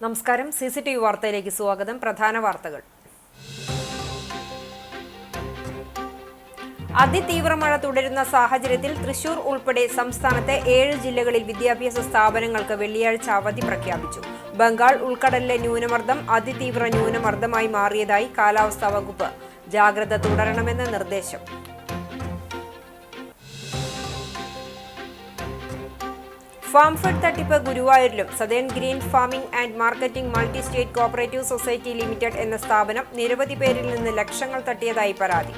നമസ്കാരം. CCTV വാർത്തയിലേക്ക് സ്വാഗതം. പ്രധാന വാർത്തകൾ. അതിതീവ്ര മഴ തുടരുന്ന സാഹചര്യത്തിൽ തൃശൂർ ഉൾപ്പെടെ സംസ്ഥാനത്തെ 7 ജില്ലകളിൽ വിദ്യാഭ്യാസ സ്ഥാപനങ്ങൾക്ക് വെള്ളിയാഴ്ച അവധി പ്രഖ്യാപിച്ചു. ബംഗാൾ ഉൾക്കടലിലെ ന്യൂനമർദ്ദം അതിതീവ്ര ന്യൂനമർദ്ദമായി മാറിയതായി കാലാവസ്ഥാ വകുപ്പ്. ജാഗ്രത തുടരണമെന്ന് നിർദ്ദേശം. ഫാംഫെഡ് തട്ടിപ്പ് ഗുരുവായൂരിലും. Southern green farming and marketing multi state cooperative society limited എന്ന സ്ഥാപനം നിരവധി പേരിൽ നിന്ന് ലക്ഷങ്ങൾ തട്ടിയതായി പരാതി.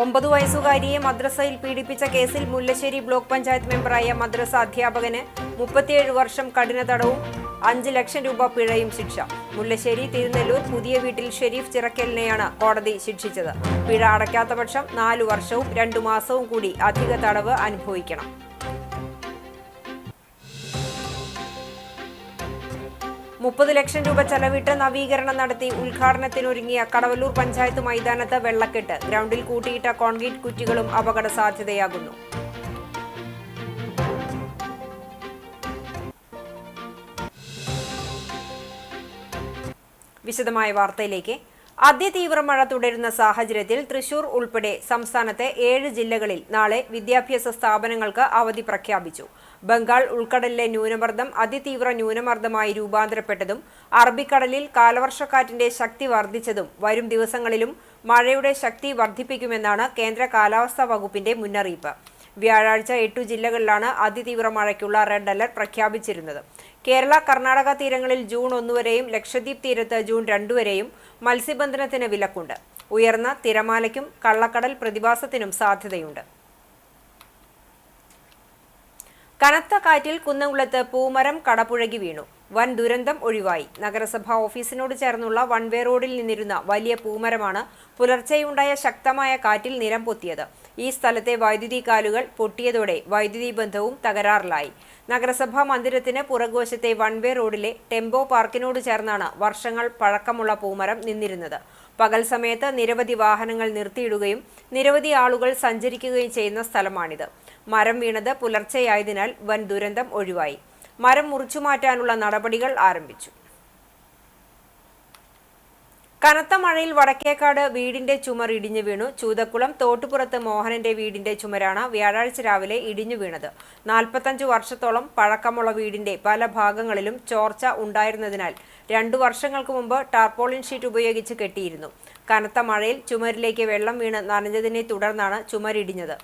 ഒമ്പത് വയസ്സുകാരിയെ മദ്രസയിൽ പീഡിപ്പിച്ച കേസിൽ മുല്ലശ്ശേരി ബ്ലോക്ക് പഞ്ചായത്ത് മെമ്പറായ മദ്രസ അധ്യാപകന് 37 വർഷം കഠിന തടവും 5 ലക്ഷം രൂപ പിഴയും ശിക്ഷ. മുല്ലശ്ശേരി തിരുനെല്ലൂർ പുതിയ വീട്ടിൽ ഷെരീഫ് ചിറക്കലിനെയാണ് കോടതി ശിക്ഷിച്ചത്. പിഴ അടയ്ക്കാത്ത പക്ഷം 4 വർഷവും 2 മാസവും കൂടി അധിക തടവ് അനുഭവിക്കണം. $30 ലക്ഷം രൂപ ചെലവിട്ട് നവീകരണം നടത്തി ഉദ്ഘാടനത്തിനൊരുങ്ങിയ കടവല്ലൂർ പഞ്ചായത്ത് മൈതാനത്ത് വെള്ളക്കെട്ട്. ഗ്രൗണ്ടിൽ കൂട്ടിയിട്ട കോൺക്രീറ്റ് കുറ്റികളും അപകട സാധ്യതയാകുന്നു. വിശദമായ വാർത്തയിലേക്ക്. അതിതീവ്ര മഴ തുടരുന്ന സാഹചര്യത്തിൽ തൃശൂർ ഉൾപ്പെടെ സംസ്ഥാനത്തെ 7 ജില്ലകളിൽ നാളെ വിദ്യാഭ്യാസ സ്ഥാപനങ്ങൾക്ക് അവധി പ്രഖ്യാപിച്ചു. ബംഗാൾ ഉൾക്കടലിലെ ന്യൂനമർദ്ദം അതിതീവ്ര ന്യൂനമർദ്ദമായി രൂപാന്തരപ്പെട്ടതും അറബിക്കടലിൽ കാലവർഷക്കാറ്റിന്റെ ശക്തി വർദ്ധിച്ചതും വരും ദിവസങ്ങളിലും മഴയുടെ ശക്തി വർദ്ധിപ്പിക്കുമെന്നാണ് കേന്ദ്ര കാലാവസ്ഥാ വകുപ്പിന്റെ മുന്നറിയിപ്പ്. വ്യാഴാഴ്ച 8 ജില്ലകളിലാണ് അതിതീവ്ര മഴയ്ക്കുള്ള റെഡ് അലർട്ട് പ്രഖ്യാപിച്ചിരുന്നത്. കേരള കർണാടക തീരങ്ങളിൽ ജൂൺ 1 വരെയും ലക്ഷദ്വീപ് തീരത്ത് ജൂൺ 2 വരെയും മത്സ്യബന്ധനത്തിന് വിലക്കുണ്ട്. ഉയർന്ന തിരമാലയ്ക്കും കള്ളക്കടൽ പ്രതിഭാസത്തിനും സാധ്യതയുണ്ട്. കനത്ത കാറ്റിൽ കുന്നംകുളത്ത് പൂമരം കടപുഴകി വീണു. വൻ ദുരന്തം ഒഴിവായി. നഗരസഭാ ഓഫീസിനോട് ചേർന്നുള്ള വൺവേ റോഡിൽ നിന്നിരുന്ന വലിയ പൂമരമാണ് പുലർച്ചെയുണ്ടായ ശക്തമായ കാറ്റിൽ നിലം പൊത്തിയത്. ഈ സ്ഥലത്തെ വൈദ്യുതി കാലുകൾ പൊട്ടിയതോടെ വൈദ്യുതി ബന്ധവും തകരാറിലായി. നഗരസഭാ മന്ദിരത്തിന് പുറകുവശത്തെ വൺവേ റോഡിലെ ടെമ്പോ പാർക്കിനോട് ചേർന്നാണ് വർഷങ്ങൾ പഴക്കമുള്ള പൂമരം നിന്നിരുന്നത്. പകൽ സമയത്ത് നിരവധി വാഹനങ്ങൾ നിർത്തിയിടുകയും നിരവധി ആളുകൾ സഞ്ചരിക്കുകയും ചെയ്യുന്ന സ്ഥലമാണിത്. മരം വീണത് പുലർച്ചെയായതിനാൽ വൻ ദുരന്തം ഒഴിവായി. മരം മുറിച്ചുമാറ്റാനുള്ള നടപടികൾ ആരംഭിച്ചു. കനത്ത മഴയിൽ വടക്കേക്കാട് വീടിന്റെ ചുമർ ഇടിഞ്ഞു വീണു. ചൂതക്കുളം തോട്ടുപുറത്ത് മോഹനന്റെ വീടിന്റെ ചുമരാണ് വ്യാഴാഴ്ച രാവിലെ ഇടിഞ്ഞു വീണത്. 45 വർഷത്തോളം പഴക്കമുള്ള വീടിന്റെ പല ഭാഗങ്ങളിലും ചോർച്ച ഉണ്ടായിരുന്നതിനാൽ 2 വർഷങ്ങൾക്ക് മുമ്പ് ടാർപോളിൻ ഷീറ്റ് ഉപയോഗിച്ച് കെട്ടിയിരുന്നു. കനത്ത മഴയിൽ ചുമരിലേക്ക് വെള്ളം വീണ് നനഞ്ഞതിനെ തുടർന്നാണ് ചുമരിടിഞ്ഞത്.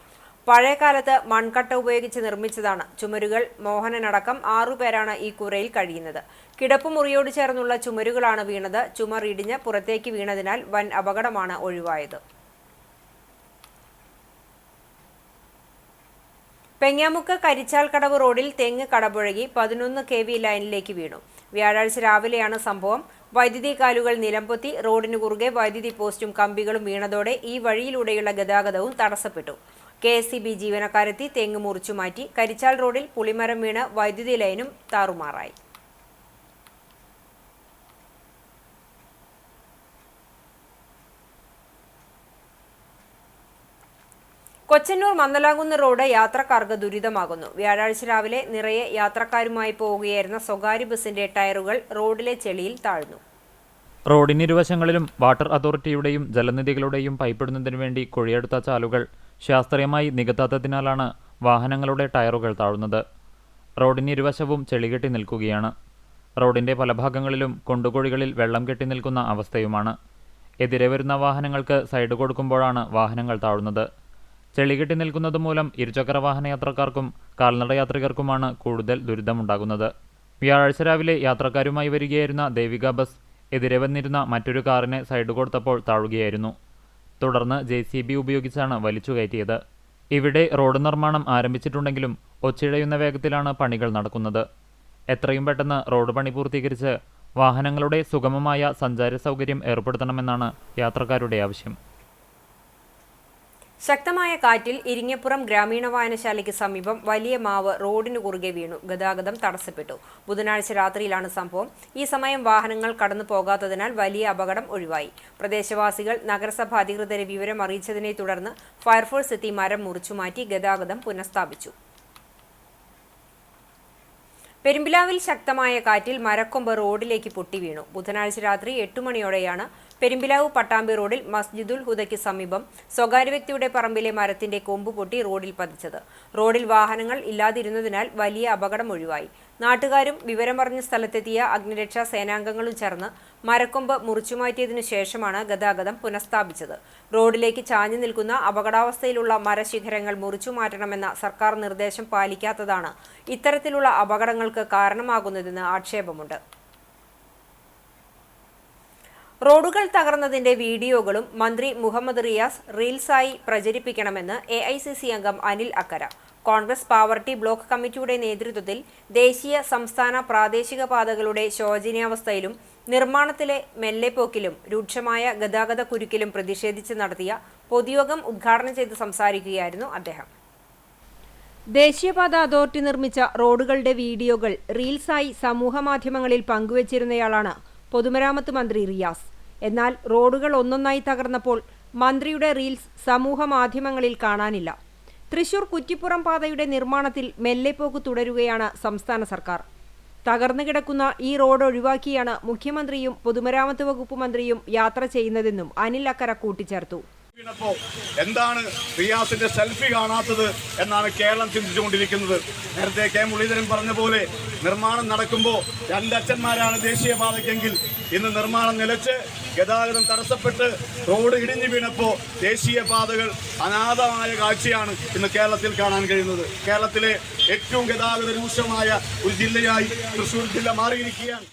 പഴയകാലത്ത് മൺകട്ട ഉപയോഗിച്ച് നിർമ്മിച്ചതാണ് ചുമരുകൾ. മോഹനനടക്കം 6 പേരാണ് ഈ കൂരയിൽ കഴിയുന്നത്. കിടപ്പുമുറിയോട് ചേർന്നുള്ള ചുമരുകളാണ് വീണത്. ചുമർ ഇടിഞ്ഞ് പുറത്തേക്ക് വീണതിനാൽ വൻ അപകടമാണ് ഒഴിവായത്. പെങ്ങാമുക്ക് കരിച്ചാൽ കടവ് റോഡിൽ തെങ്ങ് കടപുഴകി 11 kV ലൈനിലേക്ക് വീണു. വ്യാഴാഴ്ച രാവിലെയാണ് സംഭവം. വൈദ്യുതി കാലുകൾ നിലംപൊത്തി. റോഡിന് കുറുകെ വൈദ്യുതി പോസ്റ്റും കമ്പികളും വീണതോടെ ഈ വഴിയിലൂടെയുള്ള ഗതാഗതവും തടസ്സപ്പെട്ടു. KSEB ജീവനക്കാരെത്തി തെങ്ങ് മുറിച്ചുമാറ്റി. കരിച്ചാൽ റോഡിൽ പുളിമരം വീണ് വൈദ്യുതി ലൈനും താറുമാറായി. കൊച്ചന്നൂർ മന്നലാകുന്ന് റോഡ് യാത്രക്കാർക്ക് ദുരിതമാകുന്നു. വ്യാഴാഴ്ച രാവിലെ നിറയെ യാത്രക്കാരുമായി പോവുകയായിരുന്ന സ്വകാര്യ ബസിന്റെ ടയറുകൾ റോഡിലെ ചെളിയിൽ താഴ്ന്നു. റോഡിനിരുവശങ്ങളിലും വാട്ടർ അതോറിറ്റിയുടെയും ജലനിധികളുടെയും പൈപ്പിടുന്നതിനു വേണ്ടി കുഴിയെടുത്ത ചാലുകൾ ശാസ്ത്രീയമായി നികത്താത്തതിനാലാണ് വാഹനങ്ങളുടെ ടയറുകൾ താഴുന്നത്. റോഡിനിരുവശവും ചെളികെട്ടി നിൽക്കുകയാണ്. റോഡിന്റെ പല ഭാഗങ്ങളിലും കുണ്ടുകുഴികളിൽ വെള്ളം കെട്ടി നിൽക്കുന്ന അവസ്ഥയുമാണ്. എതിരെ വരുന്ന വാഹനങ്ങൾക്ക് സൈഡ് കൊടുക്കുമ്പോഴാണ് വാഹനങ്ങൾ താഴുന്നത്. ചെളികെട്ടി നിൽക്കുന്നത് മൂലം ഇരുചക്ര വാഹന യാത്രക്കാർക്കും കാൽനട യാത്രികർക്കുമാണ് കൂടുതൽ ദുരിതമുണ്ടാകുന്നത്. വ്യാഴാഴ്ച രാവിലെ യാത്രക്കാരുമായി വരികയായിരുന്ന ദേവിക ബസ് എതിരെ വന്നിരുന്ന മറ്റൊരു കാറിന് സൈഡ് കൊടുത്തപ്പോൾ താഴുകയായിരുന്നു. തുടർന്ന് JCB ഉപയോഗിച്ചാണ് വലിച്ചു കയറ്റിയത്. ഇവിടെ റോഡ് നിർമ്മാണം ആരംഭിച്ചിട്ടുണ്ടെങ്കിലും ഒച്ചിഴയുന്ന വേഗത്തിലാണ് പണികൾ നടക്കുന്നത്. എത്രയും പെട്ടെന്ന് റോഡ് പണി പൂർത്തീകരിച്ച് വാഹനങ്ങളുടെ സുഗമമായ സഞ്ചാര സൗകര്യം ഏർപ്പെടുത്തണമെന്നാണ് യാത്രക്കാരുടെ ആവശ്യം. ശക്തമായ കാറ്റിൽ ഇരിങ്ങപ്പുറം ഗ്രാമീണ വായനശാലയ്ക്ക് സമീപം വലിയ മാവ് റോഡിനു കുറുകെ വീണു. ഗതാഗതം തടസ്സപ്പെട്ടു. ബുധനാഴ്ച രാത്രിയിലാണ് സംഭവം. ഈ സമയം വാഹനങ്ങൾ കടന്നു പോകാത്തതിനാൽ വലിയ അപകടം ഒഴിവായി. പ്രദേശവാസികൾ നഗരസഭ അധികൃതരെ വിവരം അറിയിച്ചതിനെ തുടർന്ന് ഫയർഫോഴ്സ് എത്തി മരം മുറിച്ചുമാറ്റി ഗതാഗതം പുനഃസ്ഥാപിച്ചു. പെരുമ്പിലാവിൽ ശക്തമായ കാറ്റിൽ മരക്കൊമ്പ് റോഡിലേക്ക് പൊട്ടിവീണു. ബുധനാഴ്ച രാത്രി 8 മണിയോടെയാണ് പെരുമ്പിലാവ് പട്ടാമ്പി റോഡിൽ മസ്ജിദുൽ ഹുദയ്ക്ക് സമീപം സ്വകാര്യ വ്യക്തിയുടെ പറമ്പിലെ മരത്തിന്റെ കൊമ്പ് പൊട്ടി റോഡിൽ പതിച്ചത്. റോഡിൽ വാഹനങ്ങൾ ഇല്ലാതിരുന്നതിനാൽ വലിയ അപകടം ഒഴിവായി. നാട്ടുകാരും വിവരമറിഞ്ഞ സ്ഥലത്തെത്തിയ അഗ്നിരക്ഷാ സേനാംഗങ്ങളും ചേർന്ന് മരക്കൊമ്പ് മുറിച്ചുമാറ്റിയതിനു ശേഷമാണ് ഗതാഗതം പുനഃസ്ഥാപിച്ചത്. റോഡിലേക്ക് ചാഞ്ഞു നിൽക്കുന്ന അപകടാവസ്ഥയിലുള്ള മരശിഖരങ്ങൾ മുറിച്ചുമാറ്റണമെന്ന സർക്കാർ നിർദ്ദേശം പാലിക്കാത്തതാണ് ഇത്തരത്തിലുള്ള അപകടങ്ങൾക്ക് കാരണമാകുന്നതെന്ന് ആക്ഷേപമുണ്ട്. റോഡുകൾ തകർന്നതിന്റെ വീഡിയോകളും മന്ത്രി മുഹമ്മദ് റിയാസ് റീൽസായി പ്രചരിപ്പിക്കണമെന്ന് AICC അംഗം അനിൽ അക്കര. കോൺഗ്രസ് പാവർട്ടി ബ്ലോക്ക് കമ്മിറ്റിയുടെ നേതൃത്വത്തിൽ ദേശീയ, സംസ്ഥാന, പ്രാദേശിക പാതകളുടെ ശോചനീയാവസ്ഥയിലും നിർമ്മാണത്തിലെ മെല്ലെപ്പോക്കിലും രൂക്ഷമായ ഗതാഗത കുരുക്കിലും പ്രതിഷേധിച്ച് നടത്തിയ പൊതുയോഗം ഉദ്ഘാടനം ചെയ്ത് സംസാരിക്കുകയായിരുന്നു അദ്ദേഹം. ദേശീയപാത അതോറിറ്റി നിർമ്മിച്ച റോഡുകളുടെ വീഡിയോകൾ റീൽസായി സമൂഹമാധ്യമങ്ങളിൽ പങ്കുവച്ചിരുന്നയാളാണ് പൊതുമരാമത്ത് മന്ത്രി റിയാസ്. എന്നാൽ റോഡുകൾ ഒന്നൊന്നായി തകർന്നപ്പോൾ മന്ത്രിയുടെ റീൽസ് സമൂഹ മാധ്യമങ്ങളിൽ കാണാനില്ല. തൃശൂർ കുറ്റിപ്പുറം പാതയുടെ നിർമ്മാണത്തിൽ മെല്ലെപ്പോക്ക് തുടരുകയാണ് സംസ്ഥാന സർക്കാർ. തകർന്നു കിടക്കുന്ന ഈ റോഡ് ഒഴിവാക്കിയാണ് മുഖ്യമന്ത്രിയും പൊതുമരാമത്ത് വകുപ്പ് മന്ത്രിയും യാത്ര ചെയ്യുന്നതെന്നും അനിൽ അക്കര കൂട്ടിച്ചേർത്തു. എന്താണ് റിയാസിന്റെ സെൽഫി കാണാത്തത് എന്നാണ് കേരളം ചിന്തിച്ചുകൊണ്ടിരിക്കുന്നത്. നേരത്തെ കെ മുരളീധരൻ പറഞ്ഞ പോലെ നിർമ്മാണം നടക്കുമ്പോൾ രണ്ടച്ഛന്മാരാണ് ദേശീയപാതയ്ക്കെങ്കിൽ ഇന്ന് നിർമ്മാണം നിലച്ച് ഗതാഗതം തടസ്സപ്പെട്ട് റോഡ് ഇടിഞ്ഞു വീണപ്പോൾ ദേശീയപാതകൾ അനാഥമായ കാഴ്ചയാണ് ഇന്ന് കേരളത്തിൽ കാണാൻ കഴിയുന്നത്. കേരളത്തിലെ ഏറ്റവും ഗതാഗത രൂക്ഷമായ ഒരു ജില്ലയായി തൃശൂർ ജില്ല മാറിയിരിക്കുകയാണ്.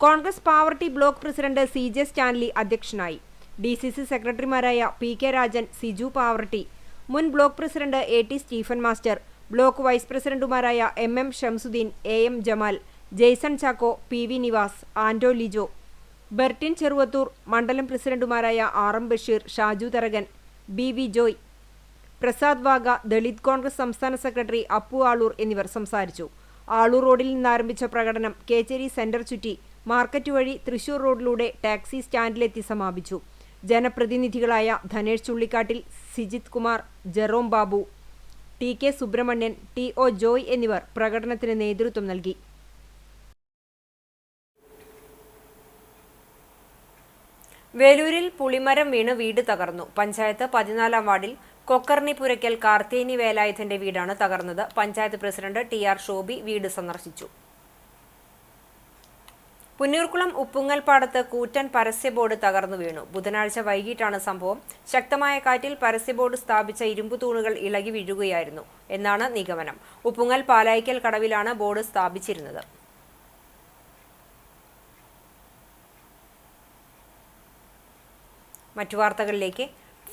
Congress Pavaratty block president CJ Stanley അധ്യക്ഷനായി. DCC സെക്രട്ടറിമാരായ PK രാജൻ, സിജു പാവർട്ടി, മുൻ block president AT Stephen master, block vice പ്രസിഡന്റുമാരായ MM Shamsuddin, AM Jamal, Jason Chacko, PV Nivas, Ando Lijo, Bertin Cheruvathur, മണ്ഡലം പ്രസിഡന്റുമാരായ RM ബഷീർ, ഷാജു തരകൻ, BV ജോയ്, പ്രസാദ് വാഗ, ദളിത് കോൺഗ്രസ് സംസ്ഥാന സെക്രട്ടറി അപ്പു ആളൂർ എന്നിവർ സംസാരിച്ചു. ആളൂർ റോഡിൽ നിന്നാരംഭിച്ച പ്രകടനം കേച്ചേരി സെന്റർ ചുറ്റി മാർക്കറ്റ് വഴി തൃശൂർ റോഡിലൂടെ ടാക്സി സ്റ്റാൻഡിലെത്തി സമാപിച്ചു. ജനപ്രതിനിധികളായ Dhanesh Chullikattil, Sijith Kumar, Jerome Babu, TK Subramanian, TO Joy എന്നിവർ പ്രകടനത്തിന് നേതൃത്വം നൽകി. വേലൂരിൽ പുളിമരം വീണ് വീട് തകർന്നു. പഞ്ചായത്ത് 14-ാം വാർഡിൽ കൊക്കർണിപുരയ്ക്കൽ കാർത്തേനി വേലായുധന്റെ വീടാണ് തകർന്നത്. പഞ്ചായത്ത് പ്രസിഡന്റ് TR ഷോബി വീട് സന്ദർശിച്ചു. പുന്നൂർക്കുളം ഉപ്പുങ്ങൽപ്പാടത്ത് കൂറ്റൻ പരസ്യബോർഡ് തകർന്നു വീണു. ബുധനാഴ്ച വൈകിട്ടാണ് സംഭവം. ശക്തമായ കാറ്റിൽ പരസ്യബോർഡ് സ്ഥാപിച്ച ഇരുമ്പു തൂണുകൾ ഇളകി വീഴുകയായിരുന്നു എന്നാണ് നിഗമനം. ഉപ്പുങ്ങൽ പാലായ്ക്കൽ കടവിലാണ് ബോർഡ് സ്ഥാപിച്ചിരുന്നത്. മറ്റു വാർത്തകളിലേക്ക്.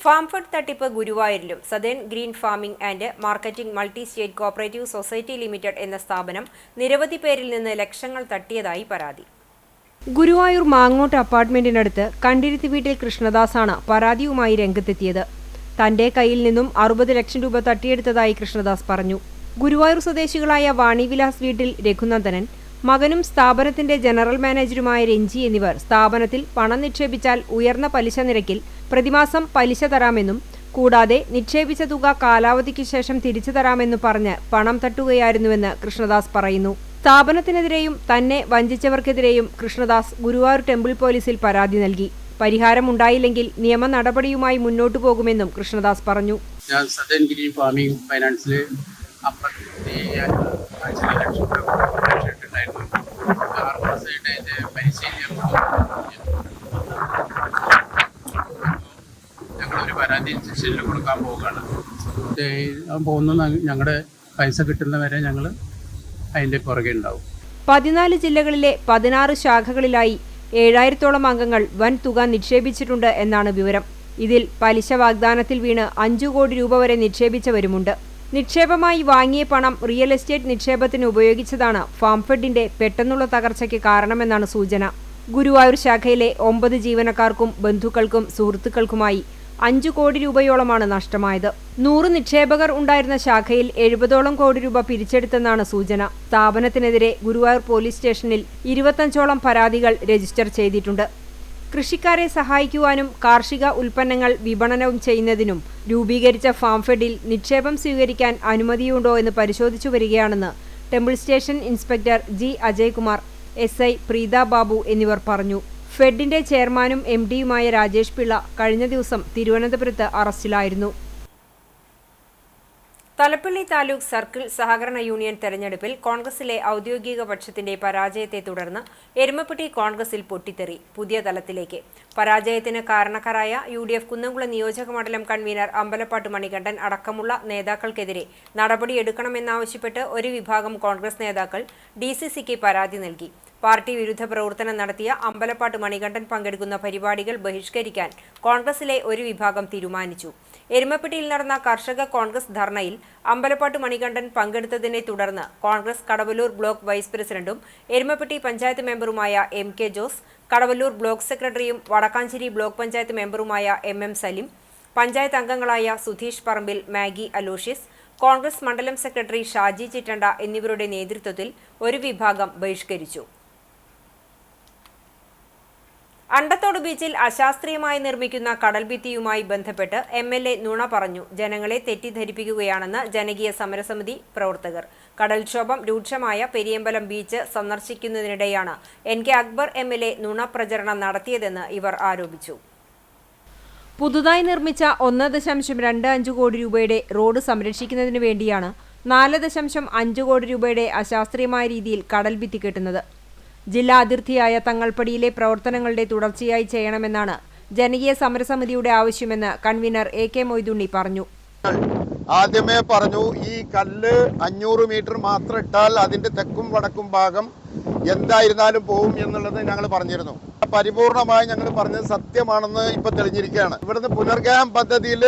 ഫാംഫെഡ് തട്ടിപ്പ് ഗുരുവായൂരിലും. Southern green farming and marketing multi state cooperative society limited എന്ന സ്ഥാപനം നിരവധി പേരിൽ നിന്ന് ലക്ഷങ്ങൾ തട്ടിയതായി പരാതി. ഗുരുവായൂർ മാങ്ങോട്ട് അപ്പാർട്ട്മെന്റിനടുത്ത് കണ്ടിരുത്തി വീട്ടിൽ കൃഷ്ണദാസാണ് പരാതിയുമായി രംഗത്തെത്തിയത്. തന്റെ കയ്യിൽ നിന്നും 60 ലക്ഷം രൂപ തട്ടിയെടുത്തതായി കൃഷ്ണദാസ് പറഞ്ഞു. ഗുരുവായൂർ സ്വദേശികളായ വാണിവിലാസ് വീട്ടിൽ രഘുനന്ദനൻ, മകനും സ്ഥാപനത്തിന്റെ ജനറൽ മാനേജരുമായ രഞ്ജി എന്നിവർ സ്ഥാപനത്തിൽ പണം നിക്ഷേപിച്ചാൽ ഉയർന്ന പലിശ നിരക്കിൽ പ്രതിമാസം പലിശ തരാമെന്നും കൂടാതെ നിക്ഷേപിച്ച തുക കാലാവധിക്ക് ശേഷം തിരിച്ചു തരാമെന്നു പറഞ്ഞ് പണം തട്ടുകയായിരുന്നുവെന്ന് കൃഷ്ണദാസ് പറയുന്നു. സ്ഥാപനത്തിനെതിരെയും തന്നെ വഞ്ചിച്ചവർക്കെതിരെയും കൃഷ്ണദാസ് ഗുരുവായൂർ ടെമ്പിൾ പോലീസിൽ പരാതി നൽകി. പരിഹാരമുണ്ടായില്ലെങ്കിൽ നിയമ നടപടിയുമായി മുന്നോട്ടു പോകുമെന്നും കൃഷ്ണദാസ് പറഞ്ഞു. ഞാൻ സദേൺ ഗ്രീൻ ഫാമിംഗ് ഫൈനാൻസിൽ 5 ലക്ഷം രൂപ 6 മാസമായിട്ട് എൻ്റെ പരിശീലനം ഞങ്ങളൊരു പരാതി സ്റ്റേഷനിൽ കൊടുക്കാൻ പോവുകയാണ്. പോകുന്ന ഞങ്ങളുടെ പൈസ കിട്ടുന്നവരെ ഞങ്ങൾ അതിൻ്റെ പുറകെ ഉണ്ടാവും. 14 ജില്ലകളിലെ 16 ശാഖകളിലായി 7000-ഓളം അംഗങ്ങൾ വൻ തുക നിക്ഷേപിച്ചിട്ടുണ്ട് എന്നാണ് വിവരം. ഇതിൽ പലിശ വാഗ്ദാനത്തിൽ വീണ് 5 കോടി രൂപ വരെ നിക്ഷേപിച്ചവരുമുണ്ട്. നിക്ഷേപമായി വാങ്ങിയ പണം റിയൽ എസ്റ്റേറ്റ് നിക്ഷേപത്തിന് ഉപയോഗിച്ചതാണ് ഫാംഫെഡിന്റെ പെട്ടെന്നുള്ള തകർച്ചയ്ക്ക് കാരണമെന്നാണ് സൂചന. ഗുരുവായൂർ ശാഖയിലെ 9 ജീവനക്കാർക്കും ബന്ധുക്കൾക്കും സുഹൃത്തുക്കൾക്കുമായി 5 കോടി രൂപയോളമാണ് നഷ്ടമായത്. 100 നിക്ഷേപകർ ഉണ്ടായിരുന്ന ശാഖയിൽ 70ഓളം കോടി രൂപ പിരിച്ചെടുത്തെന്നാണ് സൂചന. സ്ഥാപനത്തിനെതിരെ ഗുരുവായൂർ പോലീസ് സ്റ്റേഷനിൽ 25ഓളം പരാതികൾ രജിസ്റ്റർ ചെയ്തിട്ടുണ്ട്. കൃഷിക്കാരെ സഹായിക്കുവാനും കാർഷിക ഉൽപ്പന്നങ്ങൾ വിപണനം ചെയ്യുന്നതിനും രൂപീകരിച്ച ഫാം ഫെഡിൽ നിക്ഷേപം സ്വീകരിക്കാൻ അനുമതിയുണ്ടോ എന്ന് പരിശോധിച്ചു വരികയാണെന്ന് temple station inspector G Ajaykumar, SI Preetha Babu എന്നിവർ പറഞ്ഞു. ഫെഡിന്റെ ചെയർമാനും MDയുമായ രാജേഷ് പിള്ള കഴിഞ്ഞ ദിവസം തിരുവനന്തപുരത്ത് അറസ്റ്റിലായിരുന്നു. തലപ്പള്ളി താലൂക്ക് സർക്കിൾ സഹകരണ യൂണിയൻ തെരഞ്ഞെടുപ്പിൽ കോൺഗ്രസിലെ ഔദ്യോഗിക പക്ഷത്തിന്റെ പരാജയത്തെ തുടർന്ന് എരുമപ്പെട്ടി കോൺഗ്രസിൽ പൊട്ടിത്തെറി പുതിയ തലത്തിലേക്ക്. പരാജയത്തിന് കാരണക്കാരായ UDF കുന്നംകുളം നിയോജക മണ്ഡലം കൺവീനർ അമ്പലപ്പാട്ട് മണികണ്ഠൻ അടക്കമുള്ള നേതാക്കൾക്കെതിരെ നടപടിയെടുക്കണമെന്നാവശ്യപ്പെട്ട് ഒരു വിഭാഗം കോൺഗ്രസ് നേതാക്കൾ DCCക്ക് പരാതി നൽകി. പാർട്ടി വിരുദ്ധ പ്രവർത്തനം നടത്തിയ അമ്പലപ്പാട്ട് മണികണ്ഠൻ പങ്കെടുക്കുന്ന പരിപാടികൾ ബഹിഷ്കരിക്കാൻ കോൺഗ്രസിലെ ഒരു വിഭാഗം തീരുമാനിച്ചു. എരുമപ്പെട്ടിയിൽ നടന്ന കർഷക കോൺഗ്രസ് ധർണയിൽ അമ്പലപ്പാട്ട് മണികണ്ഠൻ പങ്കെടുത്തതിനെ തുടർന്ന് കോൺഗ്രസ് കടവല്ലൂർ ബ്ലോക്ക് വൈസ് പ്രസിഡന്റും എരുമപ്പെട്ടി പഞ്ചായത്ത് മെമ്പറുമായ MK ജോസ്, കടവല്ലൂർ ബ്ലോക്ക് സെക്രട്ടറിയും വടക്കാഞ്ചേരി ബ്ലോക്ക് പഞ്ചായത്ത് മെമ്പറുമായ MM സലിം, പഞ്ചായത്ത് അംഗങ്ങളായ സുധീഷ് പറമ്പിൽ, മാഗി അലോഷ്യസ്, കോൺഗ്രസ് മണ്ഡലം സെക്രട്ടറി ഷാജി ചിറ്റണ്ട എന്നിവരുടെ നേതൃത്വത്തിൽ ഒരു വിഭാഗം ബഹിഷ്കരിച്ചു. അണ്ടത്തോട് ബീച്ചിൽ അശാസ്ത്രീയമായി നിർമ്മിക്കുന്ന കടൽഭിത്തിയുമായി ബന്ധപ്പെട്ട് MLA നുണ പറഞ്ഞു ജനങ്ങളെ തെറ്റിദ്ധരിപ്പിക്കുകയാണെന്ന് ജനകീയ സമരസമിതി പ്രവർത്തകർ. കടൽക്ഷോഭം രൂക്ഷമായ പെരിയമ്പലം ബീച്ച് സന്ദർശിക്കുന്നതിനിടെയാണ് NK അക്ബർ MLA നുണ പ്രചരണം നടത്തിയതെന്ന് ഇവർ ആരോപിച്ചു. പുതുതായി നിർമ്മിച്ച 1.25 കോടി രൂപയുടെ റോഡ് സംരക്ഷിക്കുന്നതിന് വേണ്ടിയാണ് 4.5 കോടി രൂപയുടെ അശാസ്ത്രീയമായ രീതിയിൽ കടൽഭിത്തി കെട്ടുന്നത്. ജില്ലാ അതിർത്തിയായ തങ്ങൾപ്പടിയിലെ പ്രവർത്തനങ്ങളുടെ തുടർച്ചയായി ചെയ്യണമെന്നാണ് ജനകീയ സമരസമിതിയുടെ ആവശ്യമെന്ന് കൺവീനർ AK മൊയ്തുണ്ണി പറഞ്ഞു. ആദ്യമേ പറഞ്ഞു ഈ കല്ല് 500 മീറ്റർ മാത്രം ഇട്ടാൽ അതിന്റെ തെക്കും വടക്കും ഭാഗം എന്തായിരുന്നാലും പോകും എന്നുള്ളത് ഞങ്ങൾ പറഞ്ഞിരുന്നു. പരിപൂർണമായി ഞങ്ങൾ പറഞ്ഞത് സത്യമാണെന്ന് ഇപ്പൊ തെളിഞ്ഞിരിക്കുകയാണ്. ഇവിടുന്ന് പുനർഗേഹം പദ്ധതിയിൽ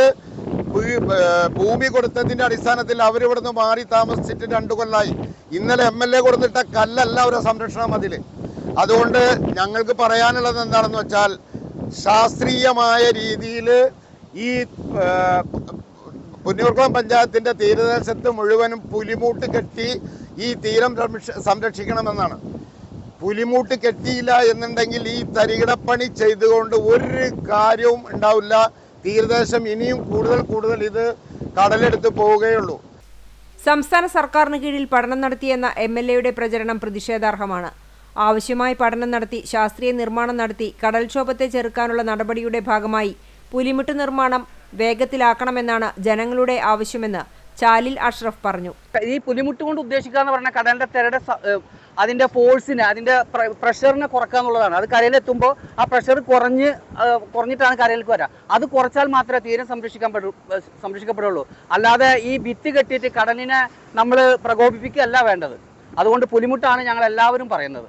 ഭൂമി കൊടുത്തതിന്റെ അടിസ്ഥാനത്തിൽ അവരിവിടുന്ന് മാറി താമസിച്ചിട്ട് 2 കൊല്ലമായി. ഇന്നലെ MLA കൊടുത്തിട്ട കല്ലല്ല ഒരു സംരക്ഷണ മതില്. അതുകൊണ്ട് ഞങ്ങൾക്ക് പറയാനുള്ളത് എന്താണെന്ന് വെച്ചാൽ ശാസ്ത്രീയമായ രീതിയിൽ ഈ പുന്നൂർക്കുളം പഞ്ചായത്തിന്റെ തീരദേശത്ത് മുഴുവനും പുലിമൂട്ട് കെട്ടി ഈ തീരം സംരക്ഷിക്കണമെന്നാണ്. പുലിമൂട്ട് കെട്ടിയില്ല എന്നുണ്ടെങ്കിൽ ഈ തരികിടപ്പണി ചെയ്തുകൊണ്ട് ഒരു കാര്യവും ഉണ്ടാവില്ല. തീരദേശം ഇനിയും കൂടുതൽ ഇത് കടലെടുത്ത് പോവുകയുള്ളൂ. സംസ്ഥാന സർക്കാരിന് കീഴിൽ പഠനം നടത്തിയെന്ന MLAയുടെ പ്രചരണം പ്രതിഷേധാർഹമാണ്. ആവശ്യമായി പഠനം നടത്തി ശാസ്ത്രീയ നിർമ്മാണം നടത്തി കടൽക്ഷോഭത്തെ ചെറുക്കാനുള്ള നടപടിയുടെ ഭാഗമായി പുലിമുട്ട് നിർമ്മാണം വേഗത്തിലാക്കണമെന്നാണ് ജനങ്ങളുടെ ആവശ്യമെന്ന് ചാലിൽ അഷ്റഫ് പറഞ്ഞു. ഈ പുലിമുട്ട് കൊണ്ട് ഉദ്ദേശിക്കാന്ന് പറഞ്ഞാൽ കടലിന്റെ തിരയുടെ അതിന്റെ ഫോഴ്സിനെ, അതിന്റെ പ്രഷറിനെ കുറക്കുക എന്നുള്ളതാണ്. അത് കരയിലെത്തുമ്പോൾ ആ പ്രഷർ കുറഞ്ഞിട്ടാണ് കരയിലേക്ക് വരിക. അത് കുറച്ചാൽ മാത്രമേ തീരം സംരക്ഷിക്കപ്പെടുള്ളൂ. അല്ലാതെ ഈ ഭിത്തി കെട്ടിയിട്ട് കടലിനെ നമ്മൾ പ്രകോപിപ്പിക്കുകയല്ല വേണ്ടത്. അതുകൊണ്ട് പുലിമുട്ടാണ് ഞങ്ങൾ എല്ലാവരും പറയുന്നത്.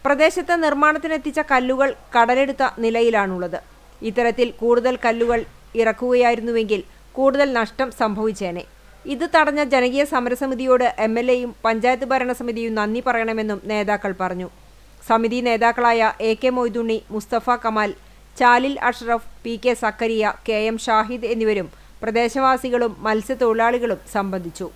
പ്രദേശത്ത് നിർമ്മാണത്തിനെത്തിച്ച കല്ലുകൾ കടലെടുത്ത നിലയിലാണുള്ളത്. ഇത്തരത്തിൽ കൂടുതൽ കല്ലുകൾ ഇറക്കുകയായിരുന്നുവെങ്കിൽ കൂടുതൽ നഷ്ടം സംഭവിച്ചേനെ. ഇത് തടഞ്ഞ ജനകീയ സമരസമിതിയോട് MLAയും പഞ്ചായത്ത് ഭരണസമിതിയും നന്ദി പറയണമെന്നും നേതാക്കൾ പറഞ്ഞു. സമിതി നേതാക്കളായ AK മൊയ്തുണ്ണി, മുസ്തഫ കമാൽ, ചാലിൽ അഷ്റഫ്, PK സക്കരിയ, KM ഷാഹിദ് എന്നിവരും പ്രദേശവാസികളും മത്സ്യത്തൊഴിലാളികളും സംബന്ധിച്ചു.